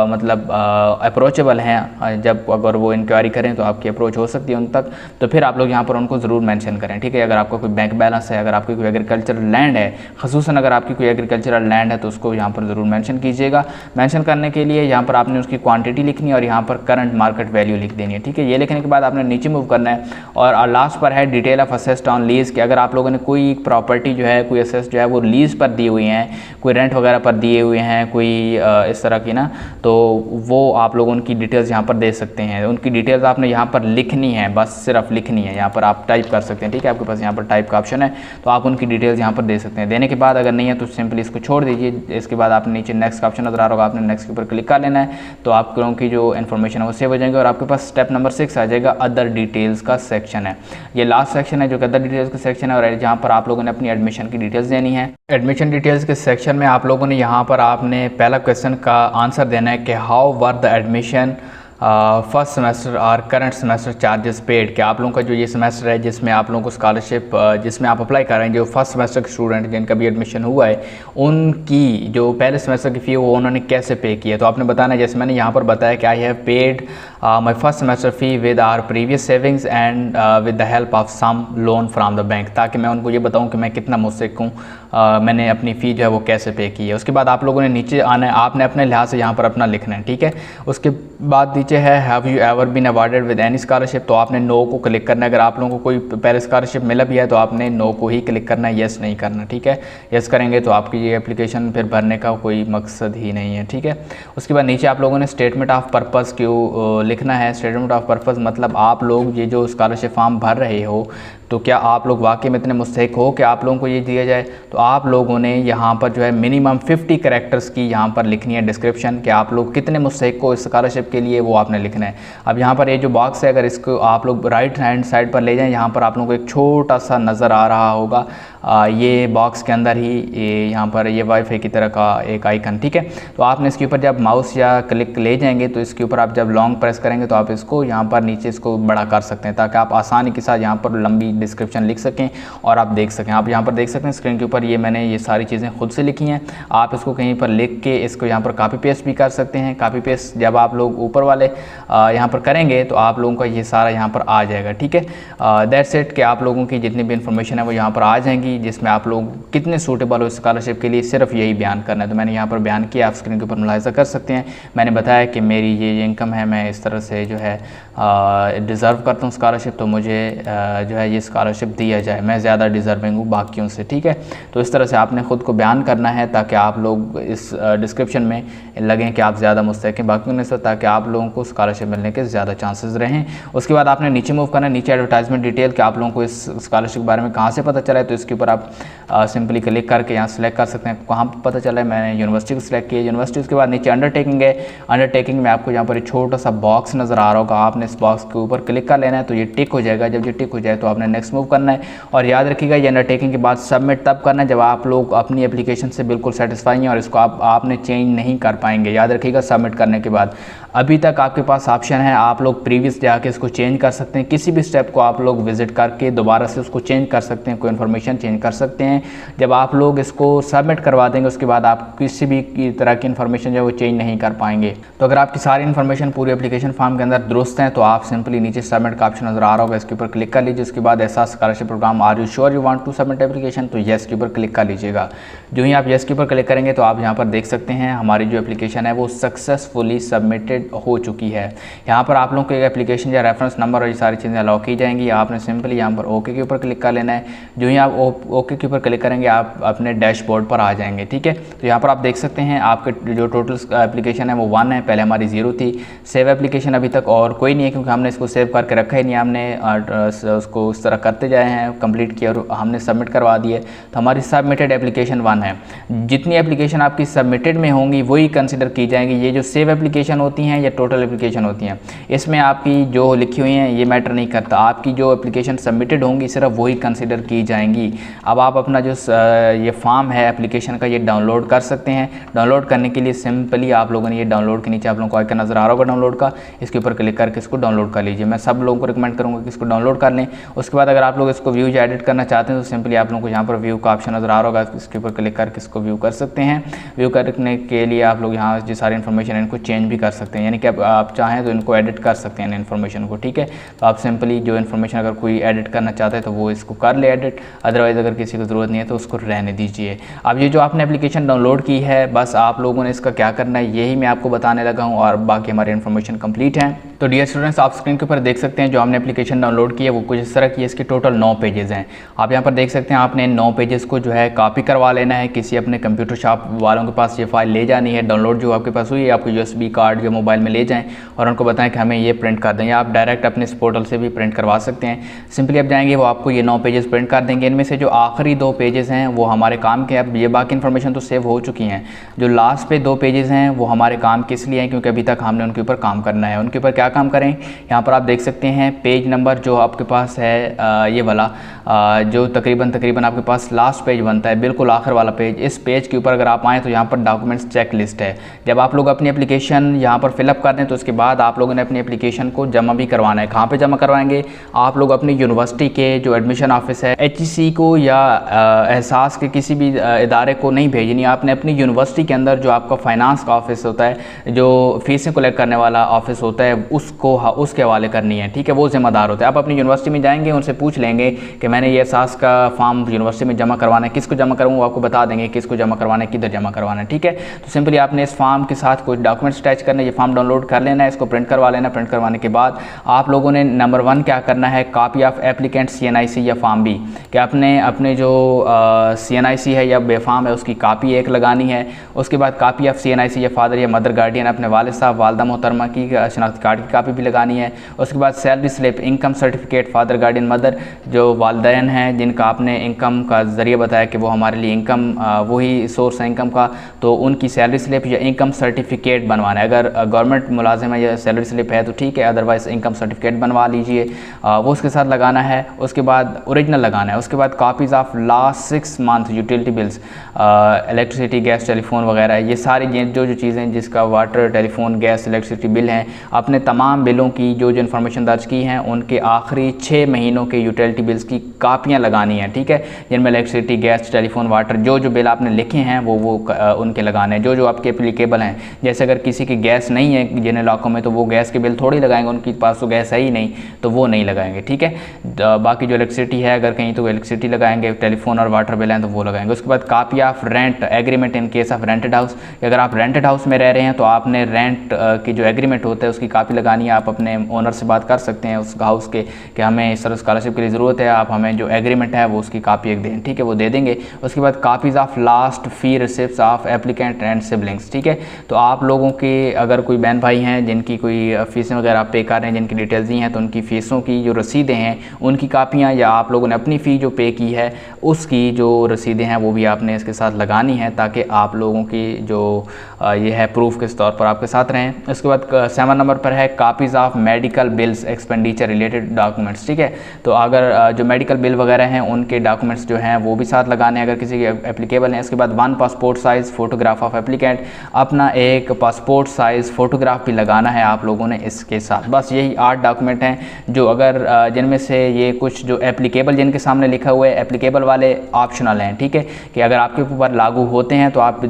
मतलब अप्रोचेबल हैं, जब अगर वो इंक्वायरी करें तो आपकी अप्रोच हो सकती है उन तक, तो फिर आप लोग यहाँ पर उनको ज़रूर मेंशन करें। ठीक है, अगर आपका कोई बैंक बैलेंस है, अगर आपकी कोई एग्रीकल्चरल लैंड है, ख़ुसूसन अगर आपकी कोई एग्रीकल्चरल लैंड है तो उसको यहाँ पर ज़रूर मेंशन कीजिएगा। मेंशन करने के लिए यहाँ पर आपने उसकी क्वांटिटी लिखनी है और यहाँ पर करंट मार्केट वैल्यू लिख देनी है। ठीक है, ये लिखने के बाद आपने नीचे मूव करना है और लास्ट पर है detail of assessed on lease कि अगर आप लोगों ने कोई प्रॉपर्टी जो है, कोई असेस जो है वो लीज पर दी हुई हैं, कोई रेंट वगैरह पर दिए हुए हैं, कोई इस तरह की ना, तो वो आप लोग उनकी डिटेल्स यहाँ पर दे सकते हैं। उनकी डिटेल्स आपने यहाँ पर लिखनी है, बस सिर्फ लिखनी है। यहाँ पर आप टाइप कर सकते हैं। ठीक है, आपके पास यहाँ पर टाइप का ऑप्शन है तो आप उनकी डिटेल्स यहाँ पर दे सकते हैं। देने के बाद अगर नहीं है तो सिंपली इसको छोड़ दीजिए। इसके बाद आपने नीचे नेक्स्ट का ऑप्शन नजर आ रहा होगा, आपने नेक्स्ट के ऊपर क्लिक कर लेना है तो आप लोगों की जो इन्फॉर्मेशन है वो सेव हो जाएंगे और आपके पास स्टेप नंबर 6 आ जाएगा, अदर डिटेल्स का सेक्शन है। ये लास्ट सेक्शन है जो कि अदर डिटेल्स का सेक्शन है और जहाँ पर आप लोगों ने अपनी एडमिशन की डिटेल्स देनी है। एडमिशन डिटेल्स के सेक्शन में आप लोगों ने यहाँ पर आपने पहला क्वेश्चन का आंसर देना है कि how were the admission first semester और करंट सेमेस्टर चार्जेस पेड, कि आप लोगों का जो ये सेमेस्टर है जिसमें आप लोगों को स्कॉलरशिप जिसमें आप अप्लाई कर रहे हैं, जो फर्स्ट सेमेस्टर के स्टूडेंट जिनका भी एडमिशन हुआ है उनकी जो पहले सेमेस्टर की फ़ी है वो उन्होंने कैसे पे की है। तो आपने बताना है, जैसे मैंने यहाँ पर बताया कि I have paid my first semester fee with our previous savings and with the help of some loan from the bank, ताकि मैं उनको ये बताऊँ कि मैं कितना मुस्तहिक हूँ, मैंने अपनी फ़ी जो है वो कैसे पे की है। उसके बाद आप लोगों ने नीचे आना है, आपने अपने लिहाज से यहाँ पर अपना लिखना है। ठीक है, उसके बाद नीचे है have you ever been awarded with any scholarship, तो आपने नो को क्लिक करना है। अगर आप लोगों को कोई पहले स्कॉलरशिप मिला भी है तो आपने नो को ही क्लिक करना है, येस नहीं करना। ठीक है, येस करेंगे तो आपकी ये एप्लीकेशन फिर भरने का कोई मकसद ही नहीं है। ठीक है, उसके बाद नीचे आप लोगों ने स्टेटमेंट ऑफ पर्पज़ क्यों लिखना है। स्टेटमेंट ऑफ पर्पज़ मतलब आप लोग ये जो स्कॉलरशिप फॉर्म भर रहे हो तो क्या आप लोग वाकई में इतने मुस्तहिक हो कि आप लोगों को ये दिया जाए, तो आप लोगों ने यहाँ पर जो है मिनिमम 50 कैरेक्टर्स की यहाँ पर लिखनी है डिस्क्रिप्शन कि आप लोग कितने मुस्तहिक हो इस स्कॉलरशिप के लिए, वो आपने लिखना है। अब यहाँ पर ये जो बॉक्स है अगर इसको आप लोग राइट हैंड साइड पर ले जाएं, यहाँ पर आप लोगों को एक छोटा सा नज़र आ रहा होगा ये बॉक्स के अंदर ही ये यहाँ पर ये वाईफाई की तरह का एक आइकन, ठीक है। तो आपने इसके ऊपर जब माउस या क्लिक ले जाएंगे तो इसके ऊपर आप जब लॉन्ग प्रेस करेंगे तो आप इसको यहाँ पर नीचे इसको बड़ा कर सकते हैं, ताकि आप आसानी के साथ यहाँ पर लंबी डिस्क्रिप्शन लिख सकें और आप देख सकें। आप यहाँ पर देख सकते हैं स्क्रीन के ऊपर, ये मैंने ये सारी चीज़ें खुद से लिखी हैं। आप इसको कहीं पर लिख के इसको यहाँ पर कॉपी पेस्ट भी कर सकते हैं। कॉपी पेस्ट जब आप लोग ऊपर वाले यहाँ पर करेंगे तो आप लोगों का ये सारा यहाँ पर आ जाएगा, ठीक है। दैट्स इट कि आप लोगों की जितनी भी इन्फॉर्मेशन है वो यहाँ पर आ जाएंगी, जिसमें आप लोग कितने सूटेबल हो स्कॉलरशिप के लिए, सिर्फ यही बयान करना है। तो मैंने यहाँ पर बयान किया, आप स्क्रीन के ऊपर मुलाहिजा कर सकते हैं। मैंने बताया कि मेरी ये इनकम है, मैं इस तरह से जो है डिज़र्व करता हूँ स्कॉलरशिप, तो मुझे जो है ये स्कॉलरशिप दिया जाए, मैं ज़्यादा डिज़र्विंग हूँ बाकियों से, ठीक है। तो इस तरह से आपने ख़ुद को बयान करना है ताकि आप लोग इस डिस्क्रिप्शन में लगें कि आप ज़्यादा मुस्तहिक हैं बाकियों में से, ताकि आप लोगों को स्कॉलरशिप मिलने के ज़्यादा चांसेस रहें। उसके बाद आपने नीचे मूव करना है, नीचे एडवर्टाइजमेंट डिटेल कि आप लोगों को इस स्कॉलरशिप के बारे में कहाँ से पता चला है। तो इसके ऊपर आप सिंपली क्लिक करके यहाँ सेलेक्ट कर सकते हैं कहाँ पर पता चला है। मैंने यूनिवर्सिटी को सिलेक्ट किया, यूनिवर्सिटी के बाद नीचे अंडरटेकिंग है। अंडरटेकिंग में आपको यहाँ पर एक छोटा सा बॉक्स नज़र आ रहा होगा, आपने इस बॉक्स के ऊपर क्लिक कर लेना है तो ये टिक हो जाएगा। जब ये टिक हो जाए तो आपने नेक्स्ट मूव करना है। और याद रखिएगा ये अंडरटेकिंग के बाद सबमिट तब करना है जब आप लोग अपनी एप्लीकेशन से बिल्कुल सेटिस्फाई हैं और इसको आपने चेंज नहीं कर पाएंगे। याद रखिएगा सबमिट करने के बाद अभी तक आपके पास ऑप्शन है, आप लोग प्रीवियस जाके इसको चेंज कर सकते हैं। किसी भी स्टेप को आप लोग विजिट करके दोबारा से उसको चेंज कर सकते हैं, कोई इन्फॉर्मेशन चेंज कर सकते हैं। जब आप लोग इसको सबमिट करवा देंगे उसके बाद आप किसी भी तरह की इन्फॉर्मेशन जो है वो चेंज नहीं कर पाएंगे। तो अगर आपकी सारी इन्फॉर्मेशन पूरी एप्लीकेशन फॉर्म के अंदर दुरुस्त हैं तो आप सिंपली नीचे सबमिट का ऑप्शन नजर आ रहा होगा, इसके ऊपर क्लिक कर लीजिए। उसके बाद ऐसा scholarship program are you sure you want to submit application, तो येस के ऊपर क्लिक कर लीजिएगा। जो ही आप येस के ऊपर क्लिक करेंगे तो आप यहाँ पर देख सकते हैं हमारी जो एप्लीकेशन है वो सक्सेसफुली सबमिटेड हो चुकी है। यहाँ पर आप लोगों को एक एप्लीकेशन या रेफरेंस नंबर और ये सारी चीज़ें अलाउ की जाएंगी। आपने सिंपली यहाँ पर ओके के ऊपर क्लिक कर लेना है। जो ही आप ओके के ऊपर क्लिक करेंगे आप अपने डैशबोर्ड पर आ जाएंगे, ठीक है। तो यहाँ पर आप देख सकते हैं आपके जो टोटल एप्लीकेशन है वो 1 है, पहले हमारी 0 थी। सेव एप्लीकेशन अभी तक और कोई नहीं है क्योंकि हमने इसको सेव करके रखा ही नहीं, हमने उसको उस तरह करते जाए हैं, कंप्लीट किया और हमने सबमिट करवा दिए। तो हमारी सबमिटेड एप्लीकेशन 1 है। जितनी एप्लीकेशन आपकी सबमिटेड में होंगी वही कंसिडर की जाएंगी। ये जो सेव एप्लीकेशन होती हैं या टोटल एप्लीकेशन होती हैं, इसमें आपकी जो लिखी हुई हैं ये मैटर नहीं करता। आपकी जो एप्लीकेशन सबमिटेड होंगी सिर्फ वही कंसिडर की जाएंगी। अब आप अपना जो ये फॉर्म है एप्लीकेशन का ये डाउनलोड कर सकते हैं। डाउनलोड करने के लिए सिंपली आप लोगों ने ये डाउनलोड के नीचे आप लोगों को आइकन नज़र आ रहा होगा डाउनलोड का, इसके ऊपर क्लिक करके इसको डाउनलोड कर लीजिए। मैं सब लोगों को रिकमेंड करूँगा कि इसको डाउनलोड कर लें। उसके बाद अगर आप लोग इसको व्यू या एडिट करना चाहते हैं तो सिंपली आप लोगों को यहाँ पर व्यू का ऑप्शन नज़र आ रहा होगा, इसके ऊपर क्लिक करके इसको व्यू कर सकते हैं। व्यू करने के लिए आप लोग यहाँ जो सारी इन्फॉर्मेशन है इनको चेंज भी कर सकते हैं, यानी कि आप चाहें तो इनको एडिट कर सकते हैं इन्फॉर्मेशन को, ठीक है। तो आप सिंपली जो इन्फॉर्मेशन अगर कोई एडिट करना चाहता है तो वो इसको कर ले एडिट, अदरवाइज़ अगर किसी को ज़रूरत नहीं है तो उसको रहने दीजिए। अब ये जो आपने एप्लीकेशन डाउनलोड की है बस आप लोगों ने इसका क्या करना है यही मैं आपको बताने लगा हूँ और बाकी हमारी इन्फॉर्मेशन कंप्लीट है। तो डियर स्टूडेंट्स आप स्क्रीन के ऊपर देख सकते हैं जो हमने एप्लीकेशन डाउनलोड की है वो कुछ इस तरह की है। इसके टोटल 9 पेजेस हैं। आप यहाँ पर देख सकते हैं आपने 9 पेजेस को जो है कॉपी करवा लेना है, किसी अपने कंप्यूटर शॉप वालों के पास ये फाइल ले जानी है। डाउनलोड जो आपके पास हुई है आपको USB कार्ड जो मोबाइल में ले जाएँ और उनको बताएं कि हमें ये प्रिंट कर दें, या आप डायरेक्ट अपने इस पोर्टल से भी प्रिंट करवा सकते हैं। सिंपली आप जाएंगे वो आपको ये 9 पेजेस प्रिंट कर देंगे। इनमें से जो आखिरी 2 पेजेस हैं वो हमारे काम के, अब ये बाकी इन्फॉर्मेशन तो सेव हो चुकी हैं। जो लास्ट पे 2 पेजेस हैं वो हमारे काम किस लिए हैं, क्योंकि अभी तक हमने उनके ऊपर काम करना है। उनके ऊपर क्या काम करें, यहाँ पर आप देख सकते हैं पेज नंबर जो आपके पास है ये वाला जो तकरीबन आपके पास लास्ट पेज बनता है, बिल्कुल आखिर वाला पेज। इस पेज के ऊपर अगर आप आएँ तो यहाँ पर डॉक्यूमेंट्स चेक लिस्ट है। जब आप लोग अपनी एप्लीकेशन यहाँ पर फिलअप कर दें तो उसके बाद आप लोगों ने अपनी एप्लीकेशन को जमा भी करवाना है। कहाँ पे जमा करवाएंगे, आप लोग अपनी यूनिवर्सिटी के जो एडमिशन ऑफिस है HEC को या एहसास के किसी भी इदारे को नहीं भेजनी, आपने अपनी यूनिवर्सिटी के अंदर जो आपका फाइनेंस का ऑफिस होता है, जो फीसें कलेक्ट करने वाला ऑफिस होता है, उसके हवाले करनी है, ठीक है। वो जिम्मेदार होता है। आप अपनी यूनिवर्सिटी में जाएंगे उनसे पूछ लेंगे कि मैंने ये एहसास का फॉर्म यूनिवर्सिटी में जमा करवाना है, किसको जमा करूँ, वो आपको बता देंगे किसको जमा करवाना है, किधर जमा करवाना है, ठीक है। तो सिंपली आपने इस फॉर्म के साथ कुछ डॉक्यूमेंट्स अटैच करने, ये फॉर्म डाउनलोड कर लेना है, इसको प्रिंट करवा लेना। प्रिंट करवाने के बाद आप लोगों ने नंबर 1 क्या करना है, कॉपी ऑफ एप्लीकेंट CNIC या फॉर्म B, कि आपने अपने जो CNIC है या बेफाम है उसकी कॉपी एक लगानी है। उसके बाद कॉपी ऑफ CNIC या फादर या मदर गार्डियन, अपने वालिद साहब वालदा मोहतरमा की शनाख्ती कार्ड की की कापी भी लगानी है। उसके बाद salary slip, income certificate, father guardian mother जो वालिदैन हैं जिनका आपने इनकम का ज़रिए बताया कि वो हमारे लिए इनकम वही सोर्स है इनकम का, तो उनकी सैलरी स्लिप या इनकम सर्टिफिकेट बनवाना है। अगर गवर्नमेंट मुलाजिम है या सैलरी स्लिप है तो ठीक है, अदरवाइज़ इनकम सर्टिफिकेट बनवा लीजिए, वो उसके साथ लगाना है। उसके बाद ओरिजिनल लगाना है। उसके बाद copies of last 6 month utility bills, electricity, gas, telephone वगैरह, ये सारी जो चीज़ें जिसका water, telephone, gas, electricity bill हैं, अपने तमाम बिलों की जो इन्फॉर्मेशन दर्ज की हैं उनके आखिरी 6 महीनों के यूटिलिटी बिल्स की कापियाँ लगानी हैं, ठीक है, जिनमें इलेक्ट्रिसिटी, गैस, टेलीफोन, वाटर जो बिल आपने लिखे हैं वो उनके लगाने हैं जो आपके एप्लीकेबल हैं। जैसे अगर किसी की गैस नहीं है जिन इलाकों में, तो वो गैस के बिल थोड़ी लगाएंगे, उनके पास तो गैस है ही नहीं, तो वो नहीं लगाएंगे, ठीक है। बाकी जो इलेक्ट्रिसिटी है अगर कहीं तो इलेक्ट्रिसिटी लगाएंगे, टेलीफोन और वाटर बिल हैं तो वो लगाएंगे। उसके बाद copy of rent agreement in case of rented house, अगर आप रेंटेड हाउस में रह रहे हैं तो आपने रेंट की जो एग्रीमेंट होता है उसकी कापी लगानी है। आप अपने ओनर से बात कर सकते हैं उस हाउस के कि हमें इस तरह स्कॉलरशिप के लिए ज़रूरत है, आप हमें जो एग्रीमेंट है वो उसकी कापी एक दें, ठीक है, वो दे देंगे। उसके बाद copies of last fee receipts of applicant and siblings, ठीक है, तो आप लोगों के अगर कोई बहन भाई हैं जिनकी कोई फ़ीसें वगैरह आप पे कर रहे हैं, जिनकी डिटेल्स दी हैं, तो उनकी फ़ीसों की जो रसीदें हैं उनकी कापियाँ, या आप लोगों ने अपनी फ़ी जो पे की है उसकी जो रसीदें हैं वो भी आपने इसके साथ लगानी है, ताकि आप लोगों की जो ये है प्रूफ के तौर पर आपके साथ रहें। उसके बाद 7 नंबर पर है copies of medical bills expenditure related documents, ठीक है, तो अगर जो मेडिकल बिल वगैरह हैं उनके डॉक्यूमेंट्स जो हैं वो भी साथ लगाने हैं अगर किसी के एप्लीकेबल हैं। इसके बाद 1 passport size photograph of applicant, अपना एक पासपोर्ट साइज़ फ़ोटोग्राफ भी लगाना है आप लोगों ने इसके साथ। बस यही 8 डॉक्यूमेंट हैं जो अगर जिनमें से ये कुछ जो एप्लीकेबल जिनके सामने लिखा हुआ है, एप्लीकेबल वाले ऑप्शनल हैं, ठीक है, कि अगर आपके ऊपर लागू होते हैं तो आप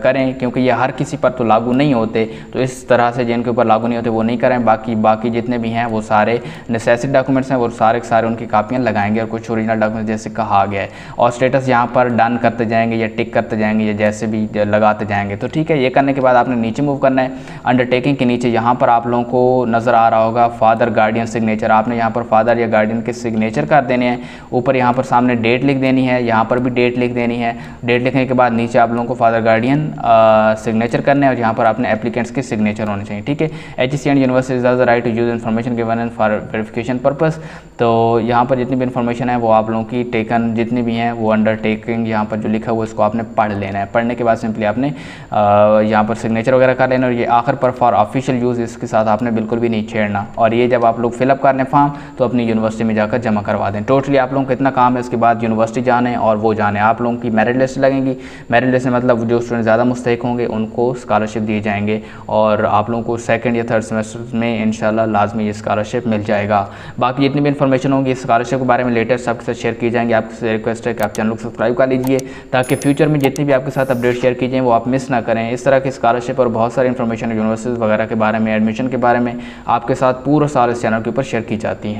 करें, क्योंकि ये हर किसी पर तो लागू नहीं होते, तो इस तरह से जिनके ऊपर लागू नहीं होते वो नहीं करें। बाकी जितने भी हैं वो सारे नेसेसरी डॉक्यूमेंट्स हैं, वो सारे के सारे उनकी कापियाँ लगाएंगे और कुछ ओरिजिनल डॉक्यूमेंट्स जैसे कहा गया है। और स्टेटस यहाँ पर डन करते जाएंगे या टिक करते जाएंगे या जैसे भी लगाते जाएंगे, तो ठीक है। ये करने के बाद आपने नीचे मूव करना है। अंडरटेकिंग के नीचे यहाँ पर आप लोगों को नज़र आ रहा होगा फादर गार्डियन सिग्नेचर, आपने यहाँ पर फादर या गार्डियन के सिग्नेचर कर देने हैं। ऊपर यहाँ पर सामने डेट लिख देनी है, यहाँ पर भी डेट लिख देनी है। डेट लिखने के बाद नीचे आप लोगों को फादर गार्डियन सिग्नेचर करना है और यहाँ पर अपने एप्लीकेंट्स के सिग्नेचर होने चाहिए, ठीक है। HEC and universities has the right to use information given and for verification purpose, तो यहाँ पर जितनी भी इन्फॉर्मेशन है वो आप लोगों की टेकन जितनी भी हैं वो अंडरटेकिंग यहाँ पर जो लिखा हुआ है उसको आपने पढ़ लेना है। पढ़ने के बाद सिंपली आपने यहाँ पर सिग्नेचर वगैरह कर लेना और ये आखिर पर फॉर ऑफिशियल यूज़ इसके साथ आपने बिल्कुल भी नहीं छेड़ना। और ये जब आप लोग फिलअप करने फॉर्म तो अपनी यूनिवर्सिटी में जाकर जमा करवा दें। टोटली आप लोगों को इतना काम है। इसके बाद यूनिवर्सिटी जाने और वो जाने, आप लोगों की मेरिट लिस्ट लगेंगी। मेरिट लिस्ट में मतलब जो स्टूडेंट ज़्यादा मुस्तहिक होंगे उनको स्कॉलरशिप दिए जाएंगे और आप लोगों को 2nd या 3rd सेमेस्टर में इंशाल्लाह लाजमी ये स्कॉलरशिप मिल जाएगा। बाकी जितनी भी इन्फॉर्मेशन होगी स्कॉलरशिप के बारे में लेटेस्ट आपके साथ शेयर की जाएंगी। आपसे रिक्वेस्ट है कि आप चैनल को सब्सक्राइब कर लीजिए ताकि फ्यूचर में जितनी भी आपके साथ अपडेट शेयर की जाए वो आप मिस ना करें। इस तरह की स्कॉलरशिप और बहुत सारी इन्फॉर्मेशन यूनिवर्सिटीज़ वगैरह के बारे में, एडमिशन के बारे में आपके साथ पूरा साल इस चैनल के ऊपर शेयर की जाती हैं।